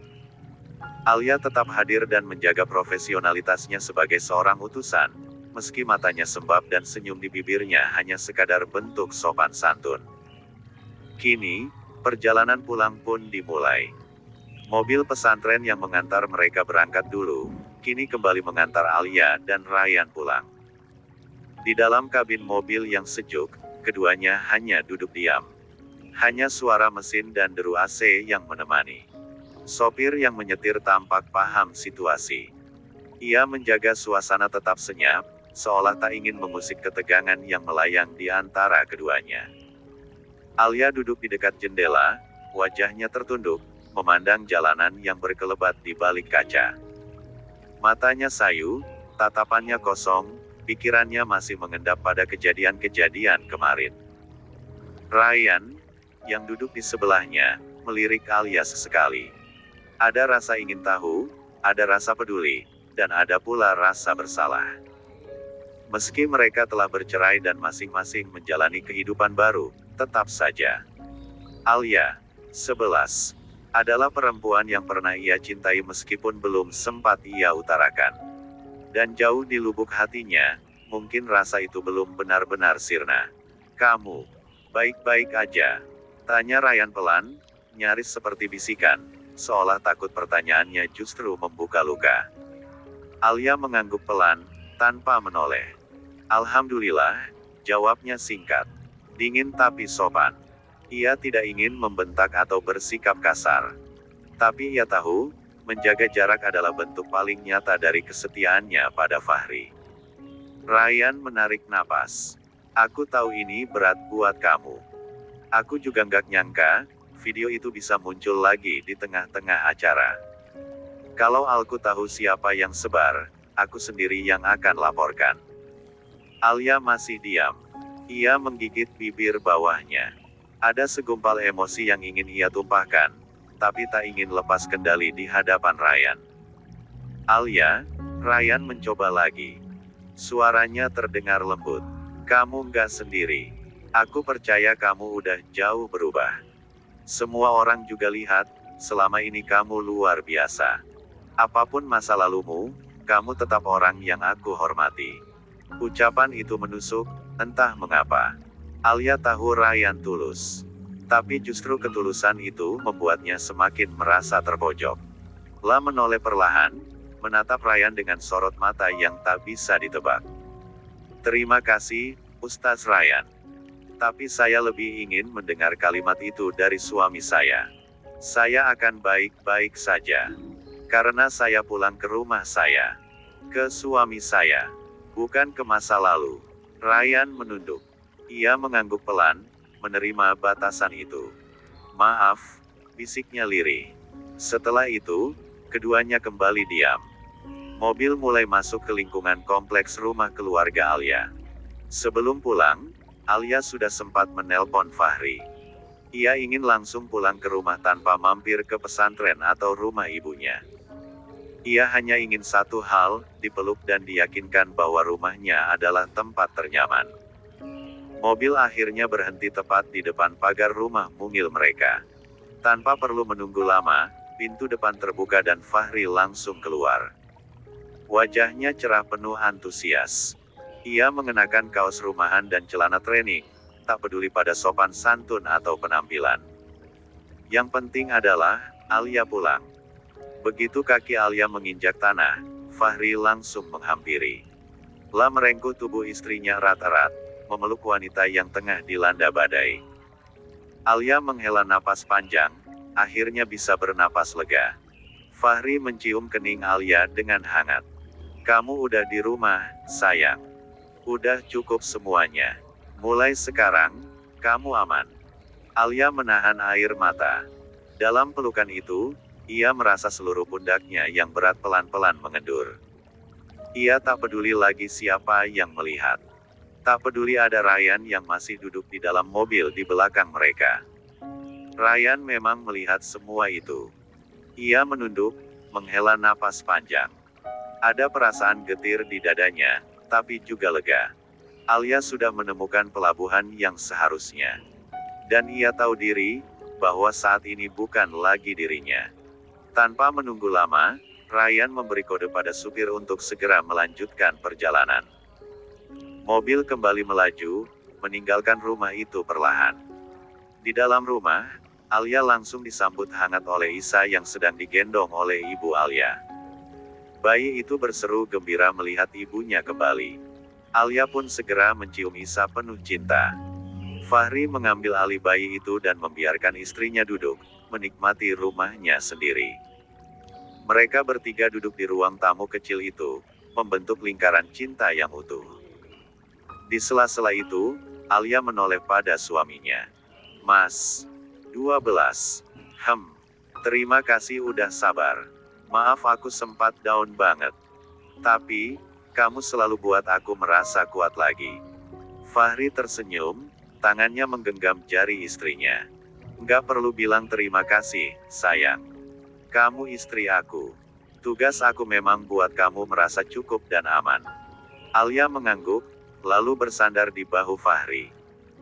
Alia tetap hadir dan menjaga profesionalitasnya sebagai seorang utusan, meski matanya sembab dan senyum di bibirnya hanya sekadar bentuk sopan santun. Kini, perjalanan pulang pun dimulai. Mobil pesantren yang mengantar mereka berangkat dulu, kini kembali mengantar Alia dan Ryan pulang. Di dalam kabin mobil yang sejuk, keduanya hanya duduk diam. Hanya suara mesin dan deru AC yang menemani. Sopir yang menyetir tampak paham situasi. Ia menjaga suasana tetap senyap, seolah tak ingin mengusik ketegangan yang melayang di antara keduanya. Alia duduk di dekat jendela, wajahnya tertunduk, memandang jalanan yang berkelebat di balik kaca. Matanya sayu, tatapannya kosong, pikirannya masih mengendap pada kejadian-kejadian kemarin. Ryan, yang duduk di sebelahnya, melirik Alia sesekali. Ada rasa ingin tahu, ada rasa peduli, dan ada pula rasa bersalah. Meski mereka telah bercerai dan masing-masing menjalani kehidupan baru, tetap saja Alia, 11, adalah perempuan yang pernah ia cintai meskipun belum sempat ia utarakan. Dan jauh di lubuk hatinya, mungkin rasa itu belum benar-benar sirna. "Kamu baik-baik aja?" tanya Ryan pelan, nyaris seperti bisikan, seolah takut pertanyaannya justru membuka luka. Alia mengangguk pelan, tanpa menoleh. "Alhamdulillah," jawabnya singkat, dingin tapi sopan. Ia tidak ingin membentak atau bersikap kasar. Tapi ia tahu, menjaga jarak adalah bentuk paling nyata dari kesetiaannya pada Fahri. Ryan menarik napas. "Aku tahu ini berat buat kamu. Aku juga nggak nyangka, video itu bisa muncul lagi di tengah-tengah acara. Kalau aku tahu siapa yang sebar, aku sendiri yang akan laporkan." Alia masih diam. Ia menggigit bibir bawahnya. Ada segumpal emosi yang ingin ia tumpahkan, tapi tak ingin lepas kendali di hadapan Ryan. "Alia," Ryan mencoba lagi. Suaranya terdengar lembut. "Kamu nggak sendiri. Aku percaya kamu udah jauh berubah. Semua orang juga lihat, selama ini kamu luar biasa. Apapun masa lalumu, kamu tetap orang yang aku hormati." Ucapan itu menusuk, entah mengapa. Alia tahu Ryan tulus. Tapi justru ketulusan itu membuatnya semakin merasa terpojok. La menoleh perlahan, menatap Ryan dengan sorot mata yang tak bisa ditebak. "Terima kasih, Ustaz Ryan. Tapi saya lebih ingin mendengar kalimat itu dari suami saya. Saya akan baik-baik saja. Karena saya pulang ke rumah saya. Ke suami saya. Bukan ke masa lalu." Ryan menunduk. Ia mengangguk pelan, menerima batasan itu. "Maaf," bisiknya lirih. Setelah itu, keduanya kembali diam. Mobil mulai masuk ke lingkungan kompleks rumah keluarga Alia. Sebelum pulang, Alia sudah sempat menelpon Fahri. Ia ingin langsung pulang ke rumah tanpa mampir ke pesantren atau rumah ibunya. Ia hanya ingin satu hal, dipeluk dan diyakinkan bahwa rumahnya adalah tempat ternyaman. Mobil akhirnya berhenti tepat di depan pagar rumah mungil mereka. Tanpa perlu menunggu lama, pintu depan terbuka dan Fahri langsung keluar. Wajahnya cerah penuh antusias. Ia mengenakan kaos rumahan dan celana training, tak peduli pada sopan santun atau penampilan. Yang penting adalah, Alia pulang. Begitu kaki Alia menginjak tanah, Fahri langsung menghampiri. La merengkuh tubuh istrinya erat-erat, memeluk wanita yang tengah dilanda badai. Alia menghela napas panjang, akhirnya bisa bernapas lega. Fahri mencium kening Alia dengan hangat. "Kamu udah di rumah, sayang. Udah cukup semuanya. Mulai sekarang, kamu aman." Alia menahan air mata. Dalam pelukan itu, ia merasa seluruh pundaknya yang berat pelan-pelan mengendur. Ia tak peduli lagi siapa yang melihat. Tak peduli ada Ryan yang masih duduk di dalam mobil di belakang mereka. Ryan memang melihat semua itu. Ia menunduk, menghela napas panjang. Ada perasaan getir di dadanya, tapi juga lega. Alia sudah menemukan pelabuhan yang seharusnya. Dan ia tahu diri, bahwa saat ini bukan lagi dirinya. Tanpa menunggu lama, Ryan memberi kode pada supir untuk segera melanjutkan perjalanan. Mobil kembali melaju, meninggalkan rumah itu perlahan. Di dalam rumah, Alia langsung disambut hangat oleh Isa yang sedang digendong oleh ibu Alia. Bayi itu berseru gembira melihat ibunya kembali. Alia pun segera mencium Isa penuh cinta. Fahri mengambil alih bayi itu dan membiarkan istrinya duduk, menikmati rumahnya sendiri. Mereka bertiga duduk di ruang tamu kecil itu, membentuk lingkaran cinta yang utuh. Di sela-sela itu, Alia menoleh pada suaminya. Mas, 12. Terima kasih udah sabar. Maaf aku sempat down banget. Tapi, kamu selalu buat aku merasa kuat lagi. Fahri tersenyum, tangannya menggenggam jari istrinya. Nggak perlu bilang terima kasih, sayang. Kamu istri aku. Tugas aku memang buat kamu merasa cukup dan aman. Alia mengangguk, lalu bersandar di bahu Fahri.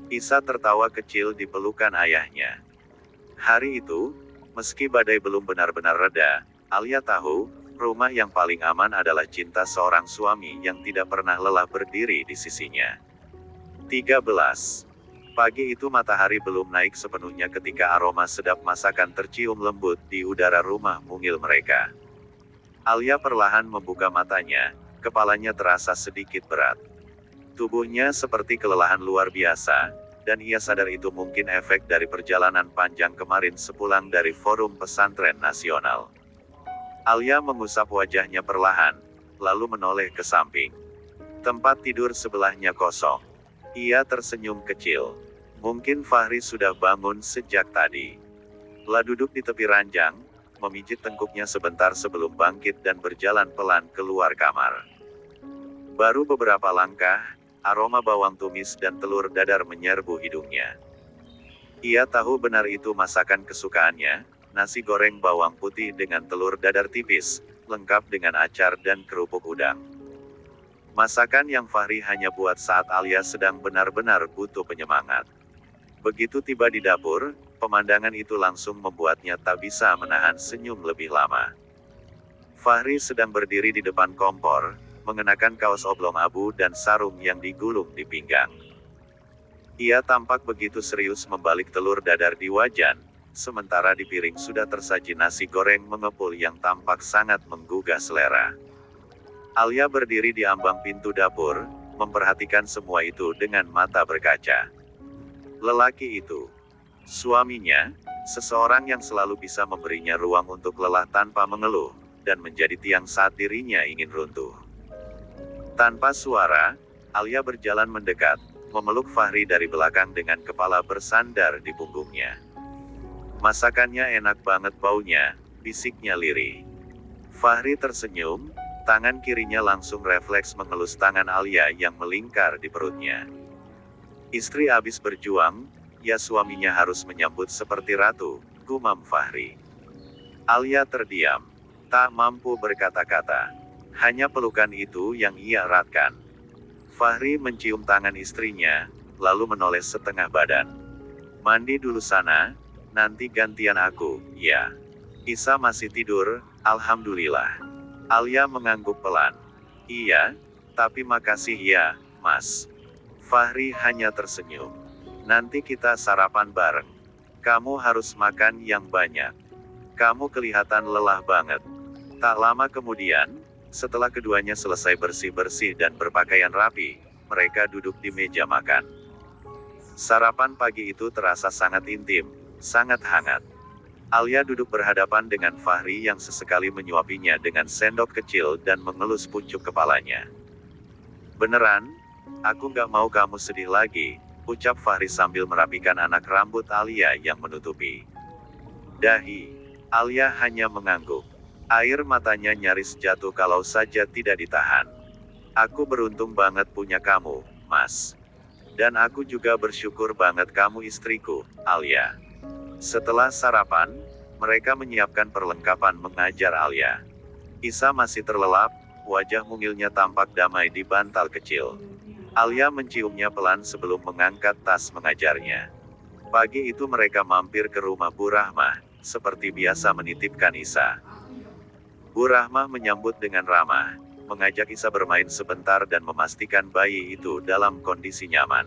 Isa tertawa kecil di pelukan ayahnya. Hari itu, meski badai belum benar-benar reda, Alia tahu, rumah yang paling aman adalah cinta seorang suami yang tidak pernah lelah berdiri di sisinya. 13. Pagi itu matahari belum naik sepenuhnya ketika aroma sedap masakan tercium lembut di udara rumah mungil mereka. Alia perlahan membuka matanya, kepalanya terasa sedikit berat. Tubuhnya seperti kelelahan luar biasa, dan ia sadar itu mungkin efek dari perjalanan panjang kemarin sepulang dari Forum Pesantren Nasional. Alia mengusap wajahnya perlahan, lalu menoleh ke samping. Tempat tidur sebelahnya kosong. Ia tersenyum kecil. Mungkin Fahri sudah bangun sejak tadi. Ia duduk di tepi ranjang, memijit tengkuknya sebentar sebelum bangkit dan berjalan pelan keluar kamar. Baru beberapa langkah, aroma bawang tumis dan telur dadar menyerbu hidungnya. Ia tahu benar itu masakan kesukaannya, nasi goreng bawang putih dengan telur dadar tipis, lengkap dengan acar dan kerupuk udang. Masakan yang Fahri hanya buat saat Alia sedang benar-benar butuh penyemangat. Begitu tiba di dapur, pemandangan itu langsung membuatnya tak bisa menahan senyum lebih lama. Fahri sedang berdiri di depan kompor, mengenakan kaos oblong abu dan sarung yang digulung di pinggang. Ia tampak begitu serius membalik telur dadar di wajan, sementara di piring sudah tersaji nasi goreng mengepul yang tampak sangat menggugah selera. Alia berdiri di ambang pintu dapur, memperhatikan semua itu dengan mata berkaca. Lelaki itu, suaminya, seseorang yang selalu bisa memberinya ruang untuk lelah tanpa mengeluh, dan menjadi tiang saat dirinya ingin runtuh. Tanpa suara, Alia berjalan mendekat, memeluk Fahri dari belakang dengan kepala bersandar di punggungnya. Masakannya enak banget baunya, bisiknya lirih. Fahri tersenyum, tangan kirinya langsung refleks mengelus tangan Alia yang melingkar di perutnya. Istri habis berjuang, ya suaminya harus menyambut seperti ratu, gumam Fahri. Alia terdiam, tak mampu berkata-kata. Hanya pelukan itu yang ia eratkan. Fahri mencium tangan istrinya, lalu menoleh setengah badan. Mandi dulu sana, nanti gantian aku, ya. Isa masih tidur, alhamdulillah. Alia mengangguk pelan. Iya, tapi makasih ya, Mas. Fahri hanya tersenyum. Nanti kita sarapan bareng. Kamu harus makan yang banyak. Kamu kelihatan lelah banget. Tak lama kemudian, setelah keduanya selesai bersih-bersih dan berpakaian rapi, mereka duduk di meja makan. Sarapan pagi itu terasa sangat intim, sangat hangat. Alia duduk berhadapan dengan Fahri yang sesekali menyuapinya dengan sendok kecil dan mengelus pucuk kepalanya. Beneran, aku nggak mau kamu sedih lagi, ucap Fahri sambil merapikan anak rambut Alia yang menutupi dahi. Alia hanya mengangguk. Air matanya nyaris jatuh kalau saja tidak ditahan. Aku beruntung banget punya kamu, Mas. Dan aku juga bersyukur banget kamu istriku, Alia. Setelah sarapan, mereka menyiapkan perlengkapan mengajar Alia. Isa masih terlelap, wajah mungilnya tampak damai di bantal kecil. Alia menciumnya pelan sebelum mengangkat tas mengajarnya. Pagi itu mereka mampir ke rumah Bu Rahmah, seperti biasa menitipkan Isa. Bu Rahmah menyambut dengan ramah, mengajak Isa bermain sebentar dan memastikan bayi itu dalam kondisi nyaman.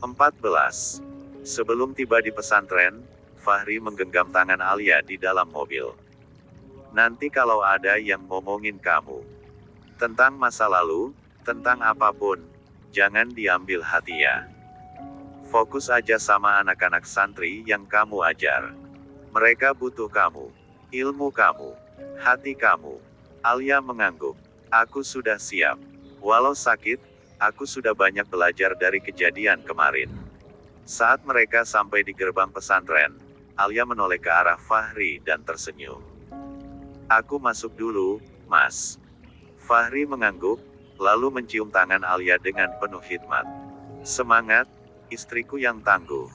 14. Sebelum tiba di pesantren, Fahri menggenggam tangan Alia di dalam mobil. Nanti kalau ada yang ngomongin kamu tentang masa lalu, tentang apapun, jangan diambil hati ya. Fokus aja sama anak-anak santri yang kamu ajar. Mereka butuh kamu, ilmu kamu, hati kamu. Alia mengangguk. Aku sudah siap. Walau sakit, aku sudah banyak belajar dari kejadian kemarin. Saat mereka sampai di gerbang pesantren, Alia menoleh ke arah Fahri dan tersenyum. Aku masuk dulu, Mas. Fahri mengangguk, lalu mencium tangan Alia dengan penuh khidmat. Semangat, istriku yang tangguh.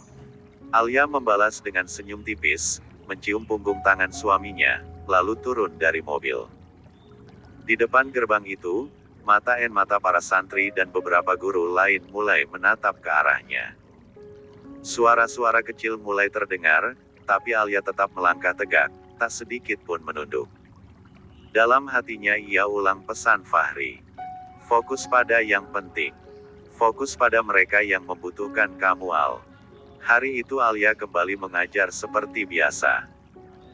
Alia membalas dengan senyum tipis, mencium punggung tangan suaminya, lalu turun dari mobil. Di depan gerbang itu, mata para santri dan beberapa guru lain mulai menatap ke arahnya. Suara-suara kecil mulai terdengar, tapi Alia tetap melangkah tegak, tak sedikit pun menunduk. Dalam hatinya ia ulang pesan Fahri. Fokus pada yang penting. Fokus pada mereka yang membutuhkan kamu, Al. Hari itu Alia kembali mengajar seperti biasa.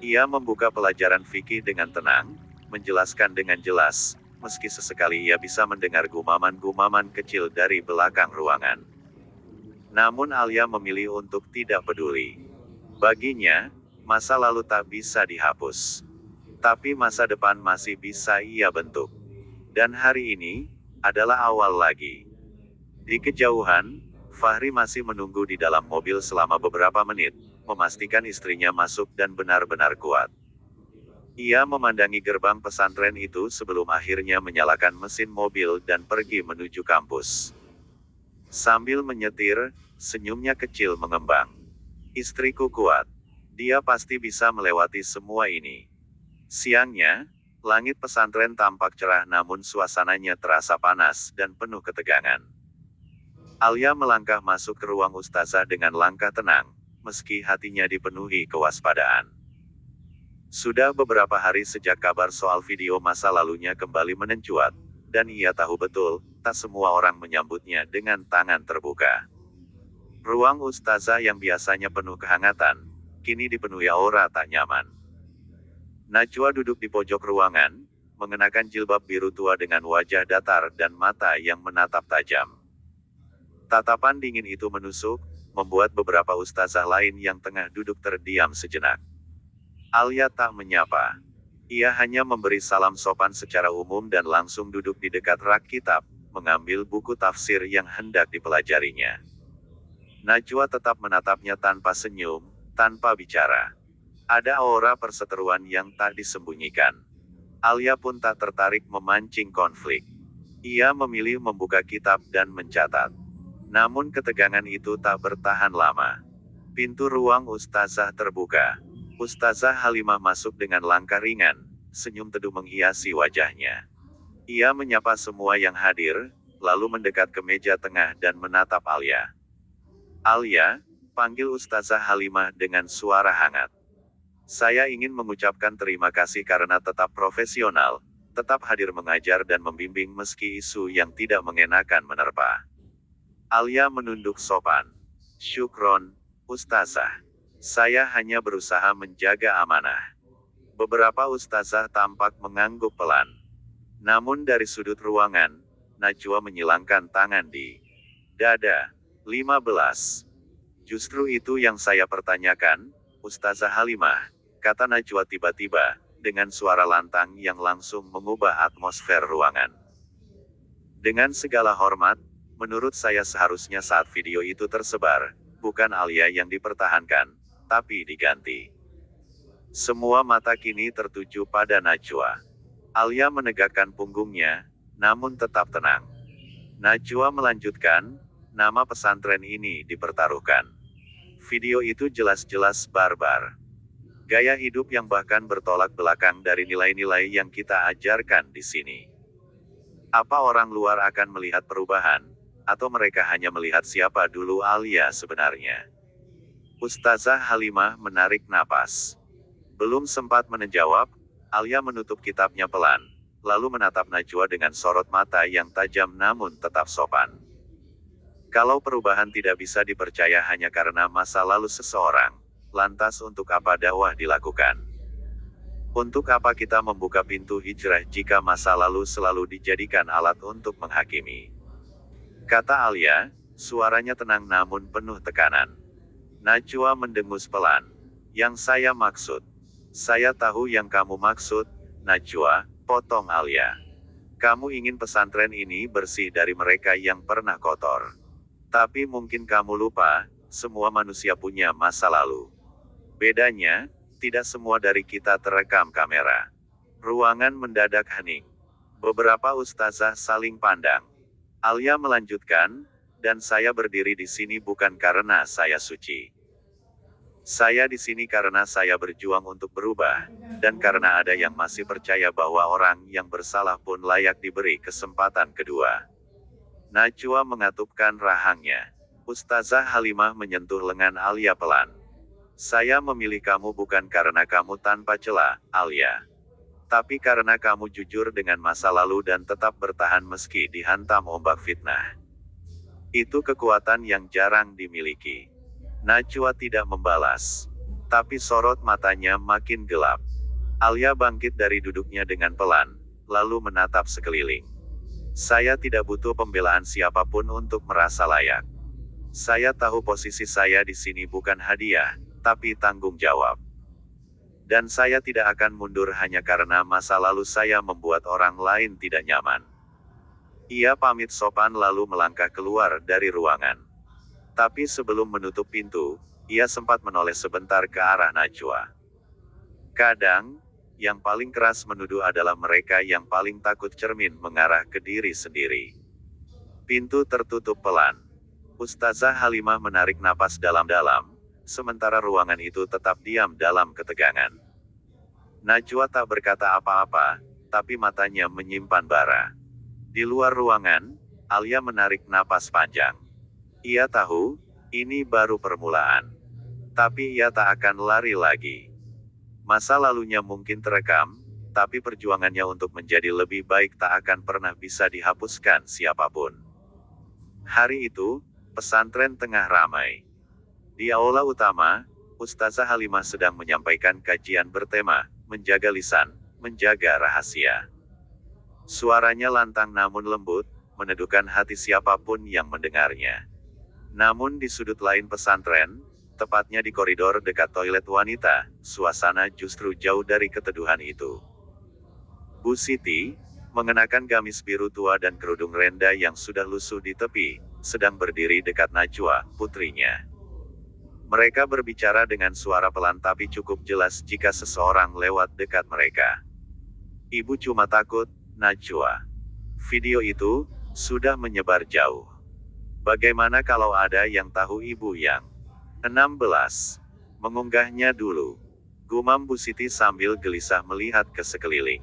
Ia membuka pelajaran fikih dengan tenang, menjelaskan dengan jelas, meski sesekali ia bisa mendengar gumaman-gumaman kecil dari belakang ruangan. Namun Alia memilih untuk tidak peduli. Baginya, masa lalu tak bisa dihapus. Tapi masa depan masih bisa ia bentuk. Dan hari ini, adalah awal lagi. Di kejauhan, Fahri masih menunggu di dalam mobil selama beberapa menit, memastikan istrinya masuk dan benar-benar kuat. Ia memandangi gerbang pesantren itu sebelum akhirnya menyalakan mesin mobil dan pergi menuju kampus. Sambil menyetir, senyumnya kecil mengembang. Istriku kuat. Dia pasti bisa melewati semua ini. Siangnya, langit pesantren tampak cerah namun suasananya terasa panas dan penuh ketegangan. Alia melangkah masuk ke ruang ustazah dengan langkah tenang, meski hatinya dipenuhi kewaspadaan. Sudah beberapa hari sejak kabar soal video masa lalunya kembali menencuat, dan ia tahu betul, tak semua orang menyambutnya dengan tangan terbuka. Ruang ustazah yang biasanya penuh kehangatan, kini dipenuhi aura tak nyaman. Najwa duduk di pojok ruangan, mengenakan jilbab biru tua dengan wajah datar dan mata yang menatap tajam. Tatapan dingin itu menusuk, membuat beberapa ustazah lain yang tengah duduk terdiam sejenak. Alia tak menyapa. Ia hanya memberi salam sopan secara umum dan langsung duduk di dekat rak kitab, mengambil buku tafsir yang hendak dipelajarinya. Najwa tetap menatapnya tanpa senyum, tanpa bicara. Ada aura perseteruan yang tak disembunyikan. Alia pun tak tertarik memancing konflik. Ia memilih membuka kitab dan mencatat. Namun ketegangan itu tak bertahan lama. Pintu ruang ustazah terbuka. Ustazah Halimah masuk dengan langkah ringan, senyum teduh menghiasi wajahnya. Ia menyapa semua yang hadir, lalu mendekat ke meja tengah dan menatap Alia. Alia, panggil Ustazah Halimah dengan suara hangat. Saya ingin mengucapkan terima kasih karena tetap profesional, tetap hadir mengajar dan membimbing meski isu yang tidak mengenakan menerpa. Alia menunduk sopan. Syukron, Ustazah. Saya hanya berusaha menjaga amanah. Beberapa ustazah tampak mengangguk pelan. Namun dari sudut ruangan, Najwa menyilangkan tangan di dada. 15. Justru itu yang saya pertanyakan, Ustazah Halimah, kata Najwa tiba-tiba, dengan suara lantang yang langsung mengubah atmosfer ruangan. Dengan segala hormat, menurut saya seharusnya saat video itu tersebar, bukan Alia yang dipertahankan, tapi diganti. Semua mata kini tertuju pada Najwa. Alia menegakkan punggungnya, namun tetap tenang. Najwa melanjutkan, nama pesantren ini dipertaruhkan. Video itu jelas-jelas barbar. Gaya hidup yang bahkan bertolak belakang dari nilai-nilai yang kita ajarkan di sini. Apa orang luar akan melihat perubahan, atau mereka hanya melihat siapa dulu Alia sebenarnya? Ustazah Halimah menarik napas. Belum sempat menjawab, Alia menutup kitabnya pelan, lalu menatap Najwa dengan sorot mata yang tajam namun tetap sopan. Kalau perubahan tidak bisa dipercaya hanya karena masa lalu seseorang, lantas untuk apa dakwah dilakukan? Untuk apa kita membuka pintu hijrah jika masa lalu selalu dijadikan alat untuk menghakimi? Kata Alia, suaranya tenang namun penuh tekanan. Najwa mendengus pelan. Yang saya maksud. Saya tahu yang kamu maksud, Najwa, potong Alia. Kamu ingin pesantren ini bersih dari mereka yang pernah kotor. Tapi mungkin kamu lupa, semua manusia punya masa lalu. Bedanya, tidak semua dari kita terekam kamera. Ruangan mendadak hening. Beberapa ustazah saling pandang. Alia melanjutkan, dan saya berdiri di sini bukan karena saya suci. Saya di sini karena saya berjuang untuk berubah, dan karena ada yang masih percaya bahwa orang yang bersalah pun layak diberi kesempatan kedua. Najwa mengatupkan rahangnya. Ustazah Halimah menyentuh lengan Alia pelan. Saya memilih kamu bukan karena kamu tanpa celah, Alia. Tapi karena kamu jujur dengan masa lalu dan tetap bertahan meski dihantam ombak fitnah. Itu kekuatan yang jarang dimiliki. Najwa tidak membalas. Tapi sorot matanya makin gelap. Alia bangkit dari duduknya dengan pelan, lalu menatap sekeliling. Saya tidak butuh pembelaan siapapun untuk merasa layak. Saya tahu posisi saya di sini bukan hadiah, tapi tanggung jawab. Dan saya tidak akan mundur hanya karena masa lalu saya membuat orang lain tidak nyaman. Ia pamit sopan lalu melangkah keluar dari ruangan. Tapi sebelum menutup pintu, ia sempat menoleh sebentar ke arah Najwa. Kadang, yang paling keras menuduh adalah mereka yang paling takut cermin mengarah ke diri sendiri. Pintu tertutup pelan. Ustazah Halimah menarik napas dalam-dalam, sementara ruangan itu tetap diam dalam ketegangan. Najwa tak berkata apa-apa, tapi matanya menyimpan bara. Di luar ruangan, Alia menarik napas panjang. Ia tahu, ini baru permulaan. Tapi ia tak akan lari lagi. Masa lalunya mungkin terekam, tapi perjuangannya untuk menjadi lebih baik tak akan pernah bisa dihapuskan siapapun. Hari itu, pesantren tengah ramai. Di aula utama, Ustazah Halimah sedang menyampaikan kajian bertema, menjaga lisan, menjaga rahasia. Suaranya lantang namun lembut, meneduhkan hati siapapun yang mendengarnya. Namun di sudut lain pesantren, tepatnya di koridor dekat toilet wanita, suasana justru jauh dari keteduhan itu. Bu Siti, mengenakan gamis biru tua dan kerudung renda yang sudah lusuh di tepi, sedang berdiri dekat Najwa, putrinya. Mereka berbicara dengan suara pelan tapi cukup jelas jika seseorang lewat dekat mereka. Ibu cuma takut, Najwa. Video itu sudah menyebar jauh. Bagaimana kalau ada yang tahu ibu yang 16 mengunggahnya dulu? Gumam Bu Siti sambil gelisah melihat ke sekeliling.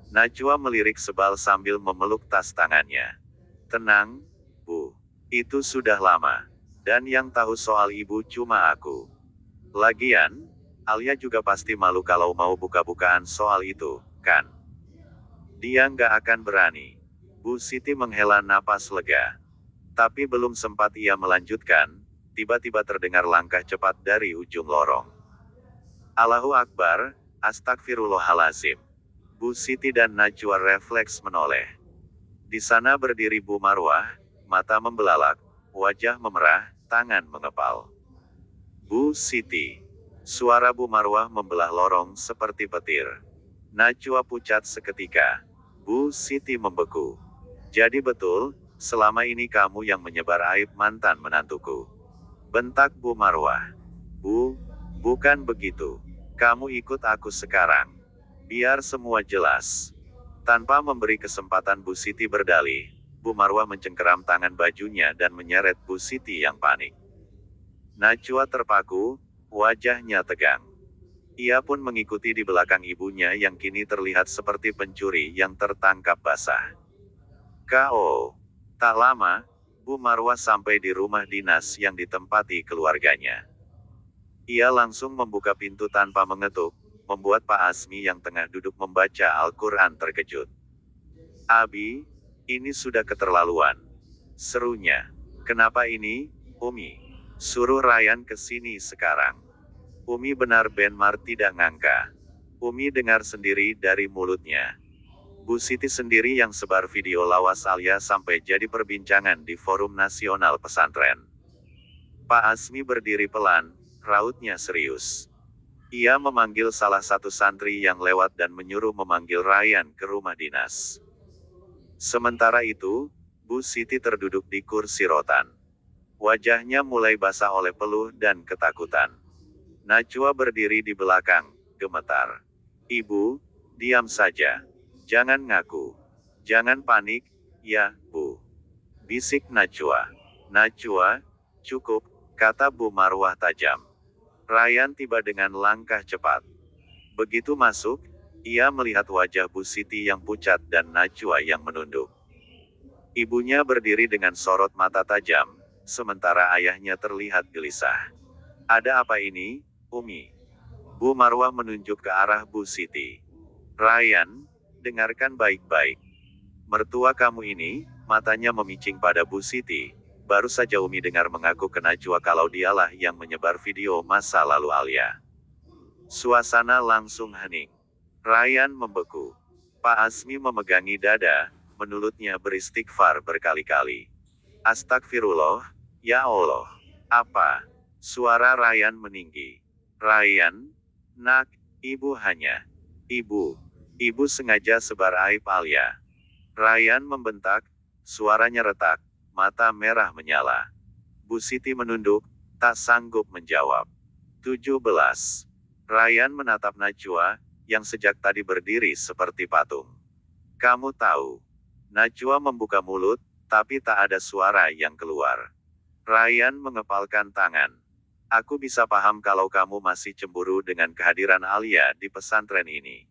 Najwa melirik sebal sambil memeluk tas tangannya. Tenang, Bu. Itu sudah lama. Dan yang tahu soal ibu cuma aku. Lagian, Alia juga pasti malu kalau mau buka-bukaan soal itu, kan? Dia nggak akan berani. Bu Siti menghela napas lega. Tapi belum sempat ia melanjutkan, tiba-tiba terdengar langkah cepat dari ujung lorong. Allahu Akbar, astagfirullahalazim. Bu Siti dan Najwa refleks menoleh. Di sana berdiri Bu Marwah, mata membelalak, wajah memerah, tangan mengepal. Bu Siti. Suara Bu Marwah membelah lorong seperti petir. Najwa pucat seketika. Bu Siti membeku. Jadi betul, selama ini kamu yang menyebar aib mantan menantuku. Bentak Bu Marwah. Bu, bukan begitu. Kamu ikut aku sekarang. Biar semua jelas. Tanpa memberi kesempatan Bu Siti berdalih, Bu Marwah mencengkeram tangan bajunya dan menyeret Bu Siti yang panik. Najwa terpaku, wajahnya tegang. Ia pun mengikuti di belakang ibunya yang kini terlihat seperti pencuri yang tertangkap basah. K.O. Tak lama, Bu Marwah sampai di rumah dinas yang ditempati keluarganya. Ia langsung membuka pintu tanpa mengetuk, membuat Pak Asmi yang tengah duduk membaca Al-Quran terkejut. Abi, ini sudah keterlaluan. Serunya. Kenapa ini, Umi? Suruh Ryan ke sini sekarang. Umi benar-benar tidak ngangka. Umi dengar sendiri dari mulutnya. Bu Siti sendiri yang sebar video lawas Alia sampai jadi perbincangan di forum nasional pesantren. Pak Asmi berdiri pelan, rautnya serius. Ia memanggil salah satu santri yang lewat dan menyuruh memanggil Ryan ke rumah dinas. Sementara itu, Bu Siti terduduk di kursi rotan. Wajahnya mulai basah oleh peluh dan ketakutan. Najwa berdiri di belakang, gemetar. Ibu, diam saja. Jangan ngaku. Jangan panik, ya, Bu. Bisik Najwa. Najwa, cukup, kata Bu Marwah tajam. Ryan tiba dengan langkah cepat. Begitu masuk, ia melihat wajah Bu Siti yang pucat dan Najwa yang menunduk. Ibunya berdiri dengan sorot mata tajam, sementara ayahnya terlihat gelisah. Ada apa ini, Umi? Bu Marwah menunjuk ke arah Bu Siti. Ryan, dengarkan baik-baik. Mertua kamu ini, matanya memicing pada Bu Siti. Baru saja Umi dengar mengaku ke Najwa kalau dialah yang menyebar video masa lalu Alia. Suasana langsung hening. Ryan membeku. Pak Asmi memegangi dada, menurutnya beristighfar berkali-kali. Astagfirullah, ya Allah. Apa? Suara Ryan meninggi. Ryan, nak, ibu hanya. Ibu sengaja sebar aib Alia. Ryan membentak, suaranya retak, mata merah menyala. Bu Siti menunduk, tak sanggup menjawab. 17. Ryan menatap Najwa, yang sejak tadi berdiri seperti patung. Kamu tahu. Najwa membuka mulut, tapi tak ada suara yang keluar. Ryan mengepalkan tangan. Aku bisa paham kalau kamu masih cemburu dengan kehadiran Alia di pesantren ini.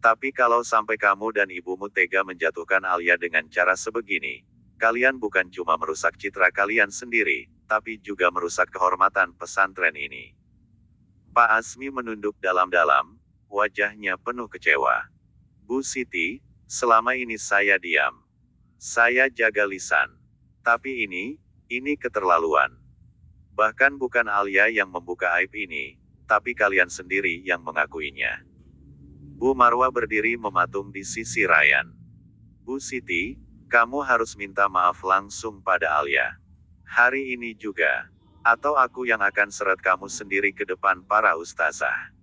Tapi kalau sampai kamu dan ibumu tega menjatuhkan Alia dengan cara sebegini, kalian bukan cuma merusak citra kalian sendiri, tapi juga merusak kehormatan pesantren ini. Pak Asmi menunduk dalam-dalam, wajahnya penuh kecewa. Bu Siti, selama ini saya diam. Saya jaga lisan. Tapi ini keterlaluan. Bahkan bukan Alia yang membuka aib ini, tapi kalian sendiri yang mengakuinya. Bu Marwah berdiri mematung di sisi Ryan. Bu Siti, kamu harus minta maaf langsung pada Alia. Hari ini juga. Atau aku yang akan seret kamu sendiri ke depan para ustazah.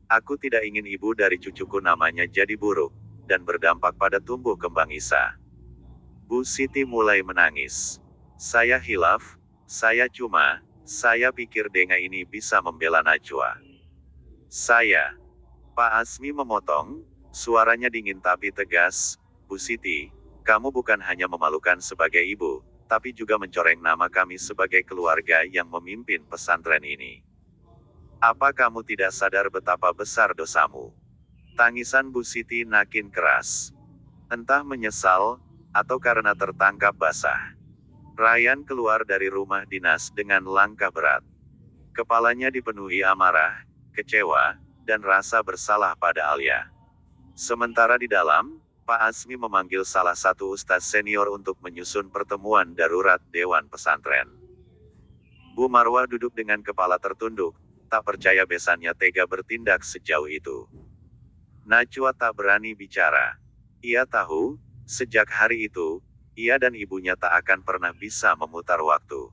Aku tidak ingin ibu dari cucuku namanya jadi buruk, dan berdampak pada tumbuh kembang Isa. Bu Siti mulai menangis. Saya hilaf, saya pikir Denga ini bisa membela Najwa. Pak Asmi memotong, suaranya dingin tapi tegas, Bu Siti, kamu bukan hanya memalukan sebagai ibu, tapi juga mencoreng nama kami sebagai keluarga yang memimpin pesantren ini. Apa kamu tidak sadar betapa besar dosamu? Tangisan Bu Siti makin keras. Entah menyesal, atau karena tertangkap basah. Ryan keluar dari rumah dinas dengan langkah berat. Kepalanya dipenuhi amarah, kecewa, dan rasa bersalah pada Alia. Sementara di dalam, Pak Asmi memanggil salah satu ustaz senior untuk menyusun pertemuan darurat Dewan Pesantren. Bu Marwah duduk dengan kepala tertunduk, tak percaya besannya tega bertindak sejauh itu. Najwa tak berani bicara. Ia tahu, sejak hari itu, ia dan ibunya tak akan pernah bisa memutar waktu.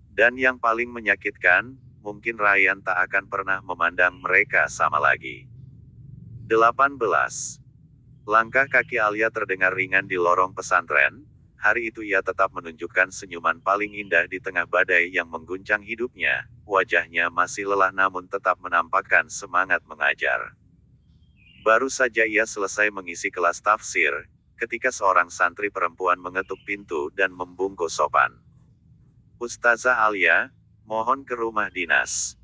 Dan yang paling menyakitkan, mungkin Ryan tak akan pernah memandang mereka sama lagi. 18. Langkah kaki Alia terdengar ringan di lorong pesantren. Hari itu ia tetap menunjukkan senyuman paling indah di tengah badai yang mengguncang hidupnya. Wajahnya masih lelah namun tetap menampakkan semangat mengajar. Baru saja ia selesai mengisi kelas tafsir, ketika seorang santri perempuan mengetuk pintu dan membungkuk sopan. Ustazah Alia, mohon ke rumah dinas.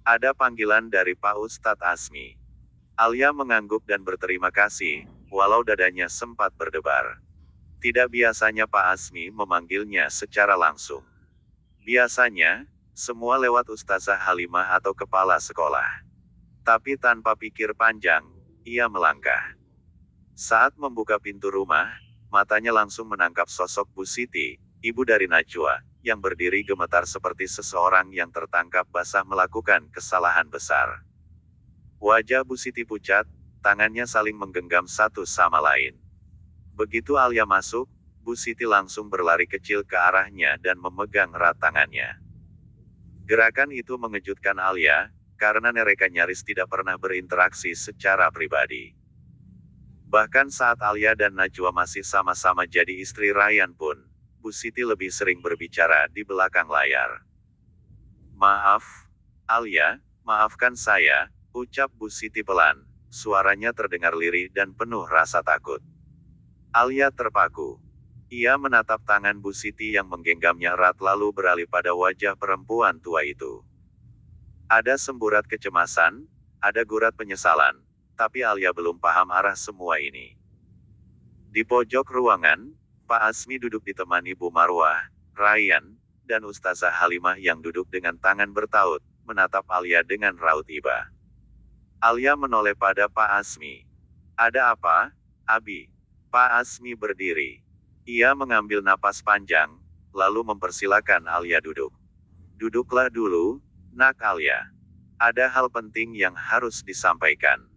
Ada panggilan dari Pak Ustadz Asmi. Alia mengangguk dan berterima kasih, walau dadanya sempat berdebar. Tidak biasanya Pak Asmi memanggilnya secara langsung. Biasanya, semua lewat Ustazah Halimah atau kepala sekolah. Tapi tanpa pikir panjang, ia melangkah. Saat membuka pintu rumah, matanya langsung menangkap sosok Bu Siti, ibu dari Najwa, yang berdiri gemetar seperti seseorang yang tertangkap basah melakukan kesalahan besar. Wajah Bu Siti pucat, tangannya saling menggenggam satu sama lain. Begitu Alia masuk, Bu Siti langsung berlari kecil ke arahnya dan memegang erat tangannya. Gerakan itu mengejutkan Alia, karena mereka nyaris tidak pernah berinteraksi secara pribadi. Bahkan saat Alia dan Najwa masih sama-sama jadi istri Ryan pun, Bu Siti lebih sering berbicara di belakang layar. "Maaf, Alia, maafkan saya," ucap Bu Siti pelan, suaranya terdengar lirih dan penuh rasa takut. Alia terpaku. Ia menatap tangan Bu Siti yang menggenggamnya erat lalu beralih pada wajah perempuan tua itu. Ada semburat kecemasan, ada gurat penyesalan, tapi Alia belum paham arah semua ini. Di pojok ruangan, Pak Asmi duduk ditemani Bu Marwah, Ryan, dan Ustazah Halimah yang duduk dengan tangan bertaut, menatap Alia dengan raut iba. Alia menoleh pada Pak Asmi. "Ada apa, Abi?" Pak Asmi berdiri. Ia mengambil napas panjang, lalu mempersilakan Alia duduk. "Duduklah dulu, Nak Alia. Ada hal penting yang harus disampaikan."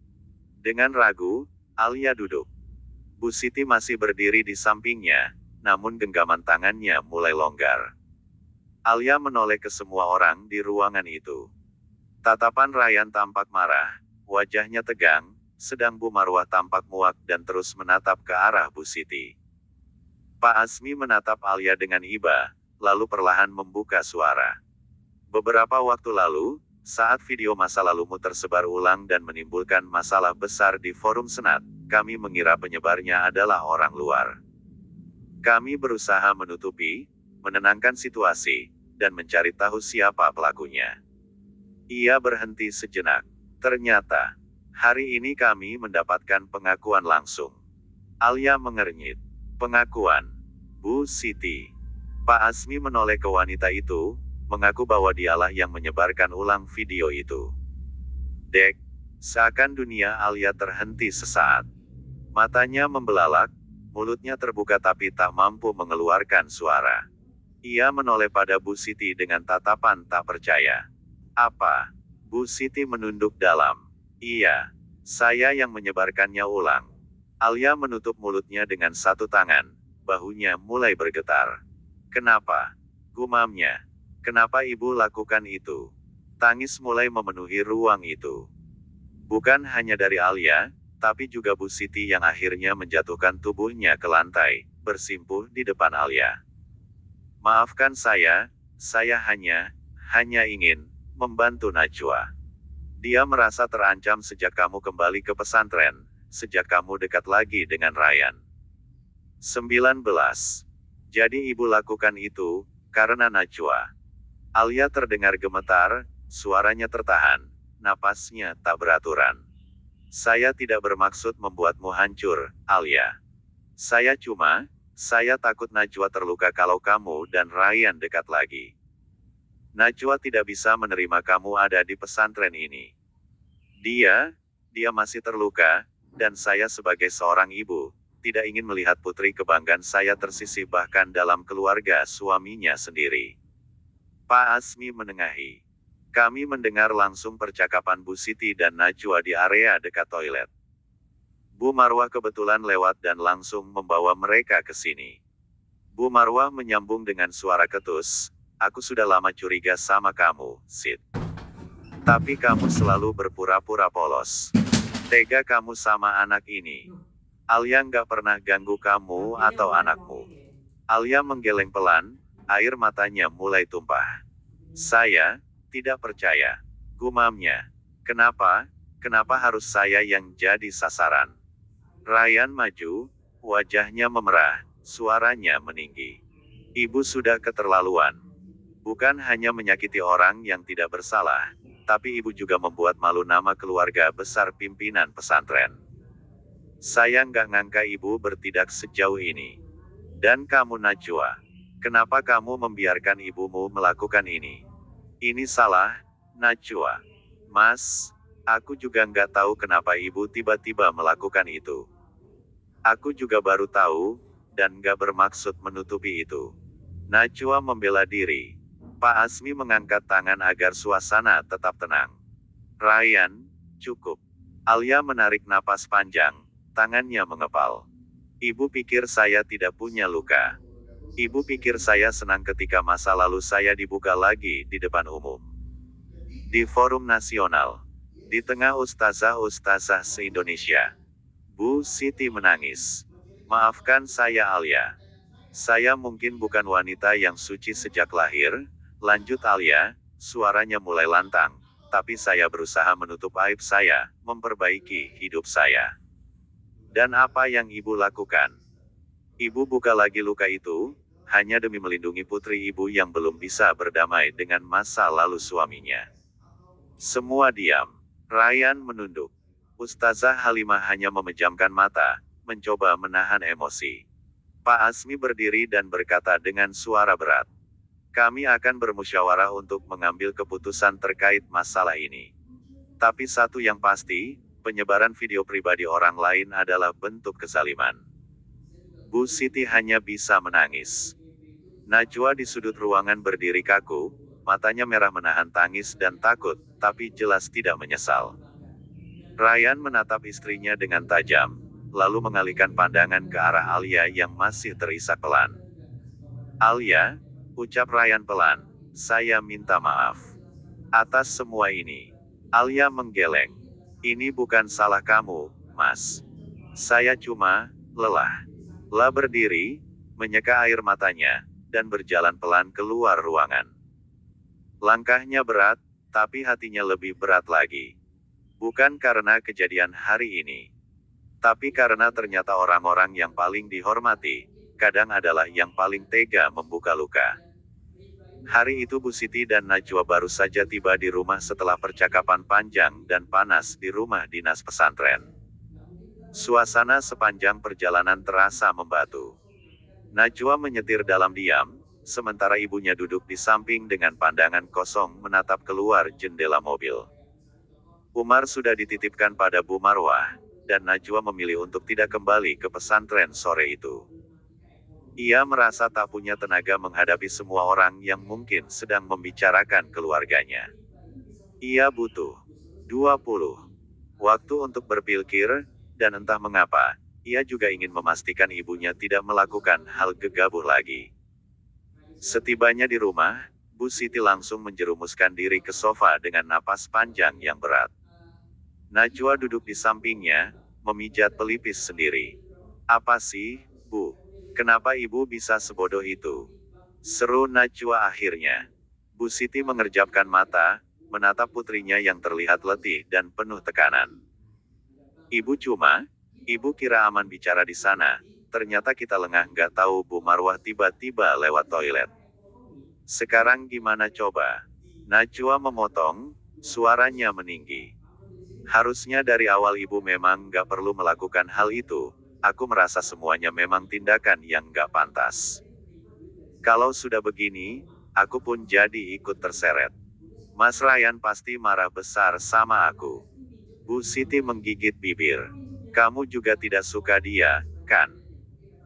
Dengan ragu, Alia duduk. Bu Siti masih berdiri di sampingnya, namun genggaman tangannya mulai longgar. Alia menoleh ke semua orang di ruangan itu. Tatapan Ryan tampak marah, wajahnya tegang, sedang Bu Marwah tampak muak dan terus menatap ke arah Bu Siti. Pak Asmi menatap Alia dengan iba, lalu perlahan membuka suara. "Beberapa waktu lalu, saat video masa lalumu tersebar ulang dan menimbulkan masalah besar di forum Senat, kami mengira penyebarnya adalah orang luar. Kami berusaha menutupi, menenangkan situasi, dan mencari tahu siapa pelakunya." Ia berhenti sejenak. "Ternyata, hari ini kami mendapatkan pengakuan langsung." Alia mengernyit. "Pengakuan? Bu Siti?" Pak Asmi menoleh ke wanita itu, mengaku bahwa dialah yang menyebarkan ulang video itu. Dek, seakan dunia Alia terhenti sesaat. Matanya membelalak, mulutnya terbuka tapi tak mampu mengeluarkan suara. Ia menoleh pada Bu Siti dengan tatapan tak percaya. "Apa?" Bu Siti menunduk dalam. "Iya, saya yang menyebarkannya ulang." Alia menutup mulutnya dengan satu tangan, bahunya mulai bergetar. "Kenapa?" gumamnya. "Kenapa ibu lakukan itu?" Tangis mulai memenuhi ruang itu. Bukan hanya dari Alia, tapi juga Bu Siti yang akhirnya menjatuhkan tubuhnya ke lantai, bersimpuh di depan Alia. "Maafkan saya hanya ingin membantu Najwa. Dia merasa terancam sejak kamu kembali ke pesantren, sejak kamu dekat lagi dengan Ryan." 19. "Jadi ibu lakukan itu, karena Najwa." Alia terdengar gemetar, suaranya tertahan, napasnya tak beraturan. "Saya tidak bermaksud membuatmu hancur, Alia. Saya takut Najwa terluka kalau kamu dan Ryan dekat lagi. Najwa tidak bisa menerima kamu ada di pesantren ini. Dia masih terluka, dan saya sebagai seorang ibu, tidak ingin melihat putri kebanggaan saya tersisih bahkan dalam keluarga suaminya sendiri." Pak Asmi menengahi. "Kami mendengar langsung percakapan Bu Siti dan Najwa di area dekat toilet. Bu Marwah kebetulan lewat dan langsung membawa mereka ke sini." Bu Marwah menyambung dengan suara ketus, "Aku sudah lama curiga sama kamu, Sid. Tapi kamu selalu berpura-pura polos. Tega kamu sama anak ini. Alia nggak pernah ganggu kamu atau anakmu." Alia menggeleng pelan, air matanya mulai tumpah. "Saya tidak percaya," gumamnya. Kenapa harus saya yang jadi sasaran?" Ryan maju, wajahnya memerah, suaranya meninggi. "Ibu sudah keterlaluan. Bukan hanya menyakiti orang yang tidak bersalah, tapi ibu juga membuat malu nama keluarga besar pimpinan pesantren. Saya nggak ngangka ibu bertindak sejauh ini. Dan kamu Najwa. Kenapa kamu membiarkan ibumu melakukan ini? Ini salah, Najwa. Mas, aku juga nggak tahu kenapa ibu tiba-tiba melakukan itu. Aku juga baru tahu, dan nggak bermaksud menutupi itu. Najwa membela diri. Pak Asmi mengangkat tangan agar suasana tetap tenang. Ryan, cukup. Alia menarik napas panjang, tangannya mengepal. Ibu pikir saya tidak punya luka. Ibu pikir saya senang ketika masa lalu saya dibuka lagi di depan umum. Di forum nasional. Di tengah ustazah-ustazah se-Indonesia. Bu Siti menangis. Maafkan saya Alia. Saya mungkin bukan wanita yang suci sejak lahir, lanjut Alia, suaranya mulai lantang, tapi saya berusaha menutup aib saya, memperbaiki hidup saya. Dan apa yang ibu lakukan? Ibu buka lagi luka itu, hanya demi melindungi putri ibu yang belum bisa berdamai dengan masa lalu suaminya. Semua diam. Ryan menunduk. Ustazah Halimah hanya memejamkan mata, mencoba menahan emosi. Pak Asmi berdiri dan berkata dengan suara berat. Kami akan bermusyawarah untuk mengambil keputusan terkait masalah ini. Tapi satu yang pasti, penyebaran video pribadi orang lain adalah bentuk kezaliman. Bu Siti hanya bisa menangis. Najwa di sudut ruangan berdiri kaku, matanya merah menahan tangis dan takut, tapi jelas tidak menyesal. Ryan menatap istrinya dengan tajam, lalu mengalihkan pandangan ke arah Alia yang masih terisak pelan. Alia, ucap Ryan pelan, saya minta maaf. Atas semua ini. Alia menggeleng. Ini bukan salah kamu, Mas. Saya cuma lelah. La berdiri, menyeka air matanya, dan berjalan pelan keluar ruangan. Langkahnya berat, tapi hatinya lebih berat lagi. Bukan karena kejadian hari ini. Tapi karena ternyata orang-orang yang paling dihormati, kadang adalah yang paling tega membuka luka. Hari itu Bu Siti dan Najwa baru saja tiba di rumah setelah percakapan panjang dan panas di rumah dinas pesantren. Suasana sepanjang perjalanan terasa membatu. Najwa menyetir dalam diam, sementara ibunya duduk di samping dengan pandangan kosong menatap keluar jendela mobil. Umar sudah dititipkan pada Bu Marwah, dan Najwa memilih untuk tidak kembali ke pesantren sore itu. Ia merasa tak punya tenaga menghadapi semua orang yang mungkin sedang membicarakan keluarganya. Ia butuh 20 waktu untuk berpikir, dan entah mengapa, ia juga ingin memastikan ibunya tidak melakukan hal gegabah lagi. Setibanya di rumah, Bu Siti langsung menjerumuskan diri ke sofa dengan napas panjang yang berat. Najwa duduk di sampingnya, memijat pelipis sendiri. Apa sih, Bu? Kenapa ibu bisa sebodoh itu? Seru Najwa akhirnya. Bu Siti mengerjapkan mata, menatap putrinya yang terlihat letih dan penuh tekanan. Ibu kira aman bicara di sana, ternyata kita lengah nggak tahu Bu Marwah tiba-tiba lewat toilet. Sekarang gimana coba? Najwa memotong, suaranya meninggi. Harusnya dari awal ibu memang nggak perlu melakukan hal itu, aku merasa semuanya memang tindakan yang nggak pantas. Kalau sudah begini, aku pun jadi ikut terseret. Mas Ryan pasti marah besar sama aku. Bu Siti menggigit bibir. Kamu juga tidak suka dia, kan?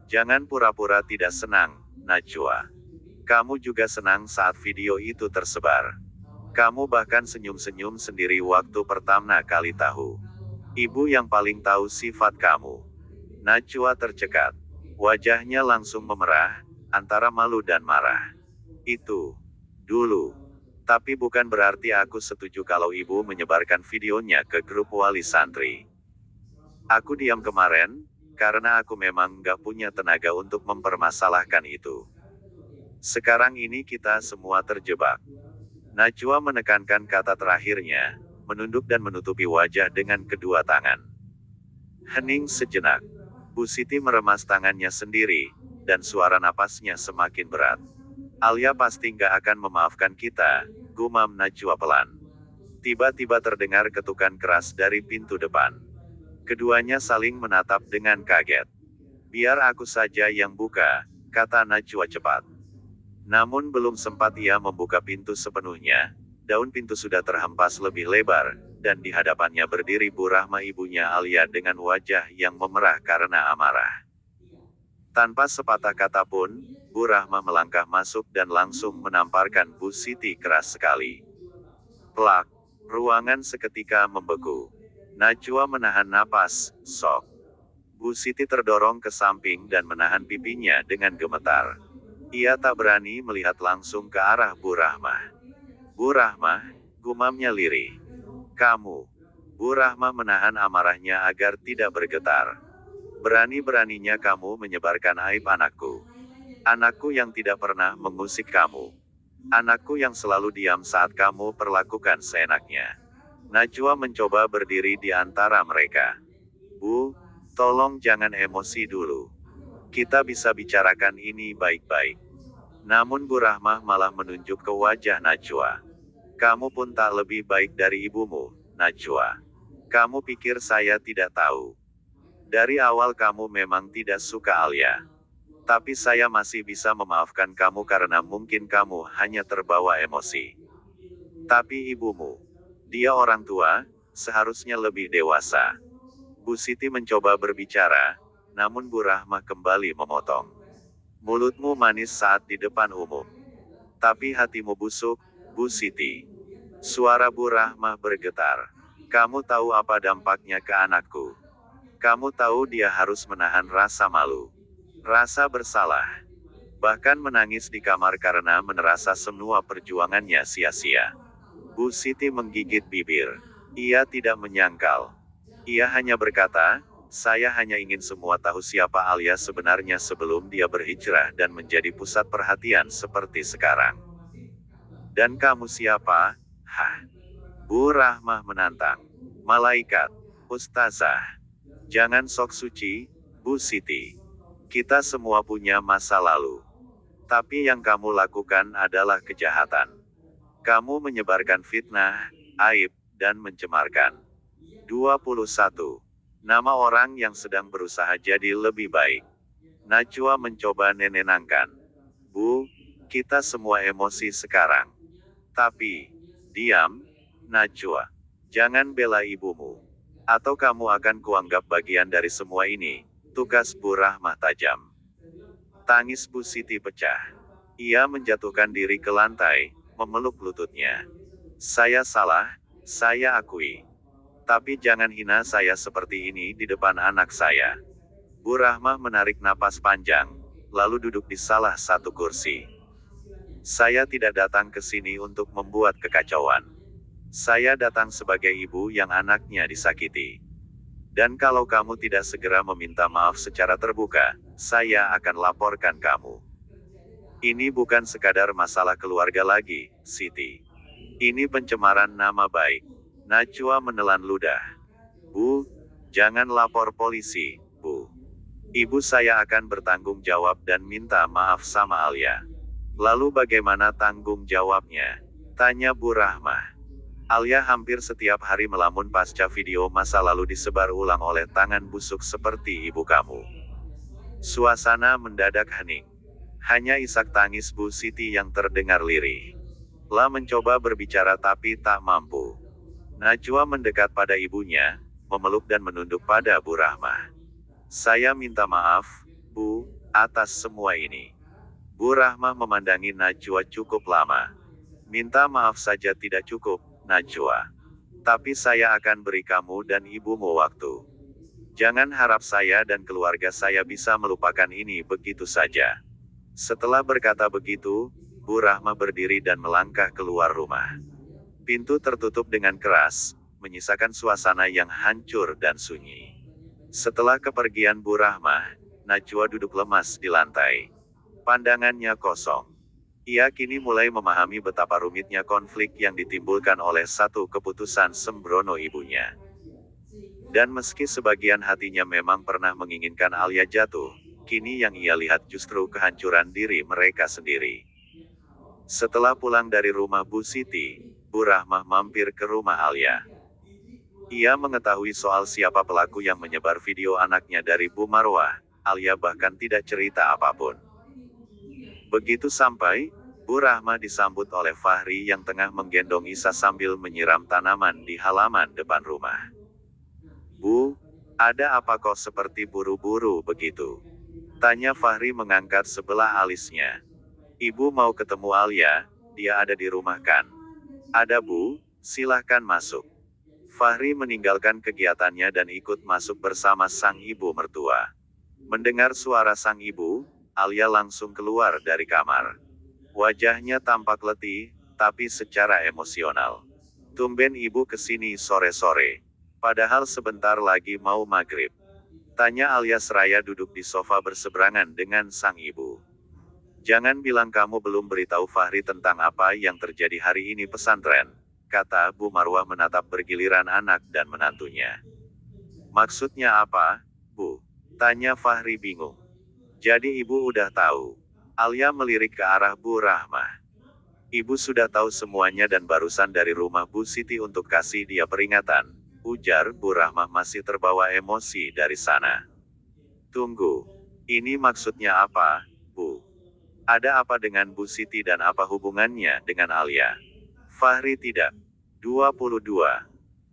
Jangan pura-pura tidak senang, Najwa. Kamu juga senang saat video itu tersebar. Kamu bahkan senyum-senyum sendiri waktu pertama kali tahu. Ibu yang paling tahu sifat kamu. Najwa tercekat. Wajahnya langsung memerah, antara malu dan marah. Itu dulu. Tapi bukan berarti aku setuju kalau ibu menyebarkan videonya ke grup wali santri. Aku diam kemarin, karena aku memang gak punya tenaga untuk mempermasalahkan itu. Sekarang ini kita semua terjebak. Najwa menekankan kata terakhirnya, menunduk dan menutupi wajah dengan kedua tangan. Hening sejenak. Bu Siti meremas tangannya sendiri, dan suara napasnya semakin berat. Alia pasti nggak akan memaafkan kita, gumam Najwa pelan. Tiba-tiba terdengar ketukan keras dari pintu depan. Keduanya saling menatap dengan kaget. Biar aku saja yang buka, kata Najwa cepat. Namun belum sempat ia membuka pintu sepenuhnya, daun pintu sudah terhempas lebih lebar, dan di hadapannya berdiri Bu Rahma ibunya Alia dengan wajah yang memerah karena amarah. Tanpa sepatah kata pun, Bu Rahma melangkah masuk dan langsung menamparkan Bu Siti keras sekali. Plak, ruangan seketika membeku. Najwa menahan napas, sok. Bu Siti terdorong ke samping dan menahan pipinya dengan gemetar. Ia tak berani melihat langsung ke arah Bu Rahma. Bu Rahma, gumamnya lirih. Kamu. Bu Rahma menahan amarahnya agar tidak bergetar. Berani-beraninya kamu menyebarkan aib anakku. Anakku yang tidak pernah mengusik kamu. Anakku yang selalu diam saat kamu perlakukan seenaknya. Najwa mencoba berdiri di antara mereka. Bu, tolong jangan emosi dulu. Kita bisa bicarakan ini baik-baik. Namun Bu Rahmah malah menunjuk ke wajah Najwa. Kamu pun tak lebih baik dari ibumu, Najwa. Kamu pikir saya tidak tahu? Dari awal kamu memang tidak suka Alia. Tapi saya masih bisa memaafkan kamu karena mungkin kamu hanya terbawa emosi. Tapi ibumu, dia orang tua, seharusnya lebih dewasa. Bu Siti mencoba berbicara, namun Bu Rahmah kembali memotong. Mulutmu manis saat di depan umum. Tapi hatimu busuk, Bu Siti. Suara Bu Rahmah bergetar. Kamu tahu apa dampaknya ke anakku? Kamu tahu dia harus menahan rasa malu, rasa bersalah, bahkan menangis di kamar karena merasa semua perjuangannya sia-sia. Bu Siti menggigit bibir. Ia tidak menyangkal. Ia hanya berkata, saya hanya ingin semua tahu siapa Alia sebenarnya sebelum dia berhijrah dan menjadi pusat perhatian seperti sekarang. Dan kamu siapa? Hah? Bu Rahmah menantang. Malaikat. Ustazah. Jangan sok suci, Bu Siti. Kita semua punya masa lalu. Tapi yang kamu lakukan adalah kejahatan. Kamu menyebarkan fitnah, aib, dan mencemarkan. 21. Nama orang yang sedang berusaha jadi lebih baik. Najwa mencoba nenenangkan. Bu, kita semua emosi sekarang. Tapi, diam, Najwa. Jangan bela ibumu. Atau kamu akan kuanggap bagian dari semua ini, tukas Bu Rahmah tajam. Tangis Bu Siti pecah. Ia menjatuhkan diri ke lantai, memeluk lututnya. Saya salah, saya akui. Tapi jangan hina saya seperti ini di depan anak saya. Bu Rahmah menarik napas panjang, lalu duduk di salah satu kursi. Saya tidak datang ke sini untuk membuat kekacauan. Saya datang sebagai ibu yang anaknya disakiti. Dan kalau kamu tidak segera meminta maaf secara terbuka, saya akan laporkan kamu. Ini bukan sekadar masalah keluarga lagi, Siti. Ini pencemaran nama baik. Najwa menelan ludah. Bu, jangan lapor polisi, Bu. Ibu saya akan bertanggung jawab dan minta maaf sama Alia. Lalu bagaimana tanggung jawabnya? Tanya Bu Rahmah. Alia hampir setiap hari melamun pasca video masa lalu disebar ulang oleh tangan busuk seperti ibu kamu. Suasana mendadak hening. Hanya isak tangis Bu Siti yang terdengar lirih. La mencoba berbicara tapi tak mampu. Najwa mendekat pada ibunya, memeluk dan menunduk pada Bu Rahmah. Saya minta maaf, Bu, atas semua ini. Bu Rahmah memandangi Najwa cukup lama. Minta maaf saja tidak cukup, Najwa. Tapi saya akan beri kamu dan ibumu waktu. Jangan harap saya dan keluarga saya bisa melupakan ini begitu saja. Setelah berkata begitu, Bu Rahmah berdiri dan melangkah keluar rumah. Pintu tertutup dengan keras, menyisakan suasana yang hancur dan sunyi. Setelah kepergian Bu Rahmah, Najwa duduk lemas di lantai. Pandangannya kosong. Ia kini mulai memahami betapa rumitnya konflik yang ditimbulkan oleh satu keputusan sembrono ibunya. Dan meski sebagian hatinya memang pernah menginginkan Alia jatuh, kini yang ia lihat justru kehancuran diri mereka sendiri. Setelah pulang dari rumah Bu Siti, Bu Rahmah mampir ke rumah Alia. Ia mengetahui soal siapa pelaku yang menyebar video anaknya dari Bu Marwah. Alia bahkan tidak cerita apapun. Begitu sampai, Bu Rahmah disambut oleh Fahri yang tengah menggendong Isa sambil menyiram tanaman di halaman depan rumah. Bu, ada apa kok seperti buru-buru begitu? Tanya Fahri mengangkat sebelah alisnya. Ibu mau ketemu Alia, dia ada di rumah kan? Ada Bu, silahkan masuk. Fahri meninggalkan kegiatannya dan ikut masuk bersama sang ibu mertua. Mendengar suara sang ibu, Alia langsung keluar dari kamar. Wajahnya tampak letih, tapi secara emosional. Tumben ibu kesini sore-sore. Padahal sebentar lagi mau maghrib. Tanya Alia seraya duduk di sofa berseberangan dengan sang ibu. Jangan bilang kamu belum beritahu Fahri tentang apa yang terjadi hari ini pesantren, kata Bu Marwah menatap bergiliran anak dan menantunya. Maksudnya apa, Bu? Tanya Fahri bingung. Jadi ibu udah tahu. Alia melirik ke arah Bu Rahmah. Ibu sudah tahu semuanya dan barusan dari rumah Bu Siti untuk kasih dia peringatan, ujar Bu Rahmah masih terbawa emosi dari sana. Tunggu, ini maksudnya apa, Bu? Ada apa dengan Bu Siti dan apa hubungannya dengan Alia? Fahri tidak. 22.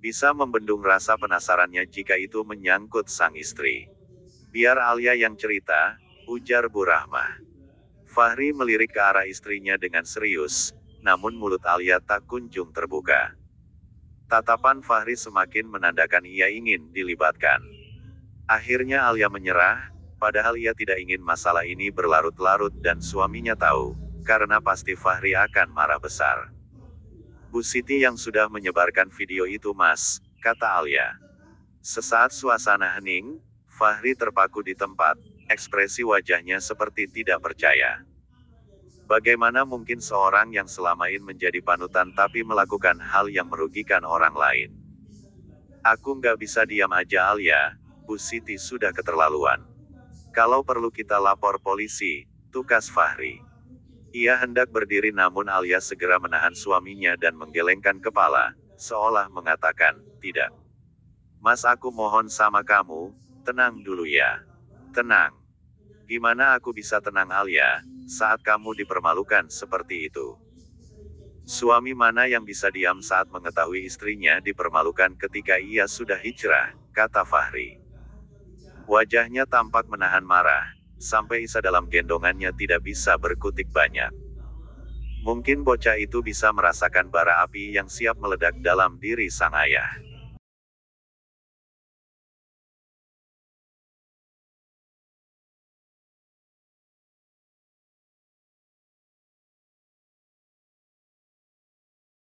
Bisa membendung rasa penasarannya jika itu menyangkut sang istri. Biar Alia yang cerita, ujar Bu Rahmah. Fahri melirik ke arah istrinya dengan serius, namun mulut Alia tak kunjung terbuka. Tatapan Fahri semakin menandakan ia ingin dilibatkan. Akhirnya Alia menyerah, padahal ia tidak ingin masalah ini berlarut-larut dan suaminya tahu, karena pasti Fahri akan marah besar. Bu Siti yang sudah menyebarkan video itu Mas, kata Alia. Sesaat suasana hening, Fahri terpaku di tempat, ekspresi wajahnya seperti tidak percaya. Bagaimana mungkin seorang yang selama ini menjadi panutan tapi melakukan hal yang merugikan orang lain? Aku nggak bisa diam aja Alia, Bu Siti sudah keterlaluan. Kalau perlu kita lapor polisi, tukas Fahri. Ia hendak berdiri namun Alia segera menahan suaminya dan menggelengkan kepala, seolah mengatakan, tidak. Mas aku mohon sama kamu, tenang dulu ya. Tenang. Gimana aku bisa tenang Alia, saat kamu dipermalukan seperti itu? Suami mana yang bisa diam saat mengetahui istrinya dipermalukan ketika ia sudah hijrah, kata Fahri. Wajahnya tampak menahan marah, sampai isa dalam gendongannya tidak bisa berkutik banyak. Mungkin bocah itu bisa merasakan bara api yang siap meledak dalam diri sang ayah.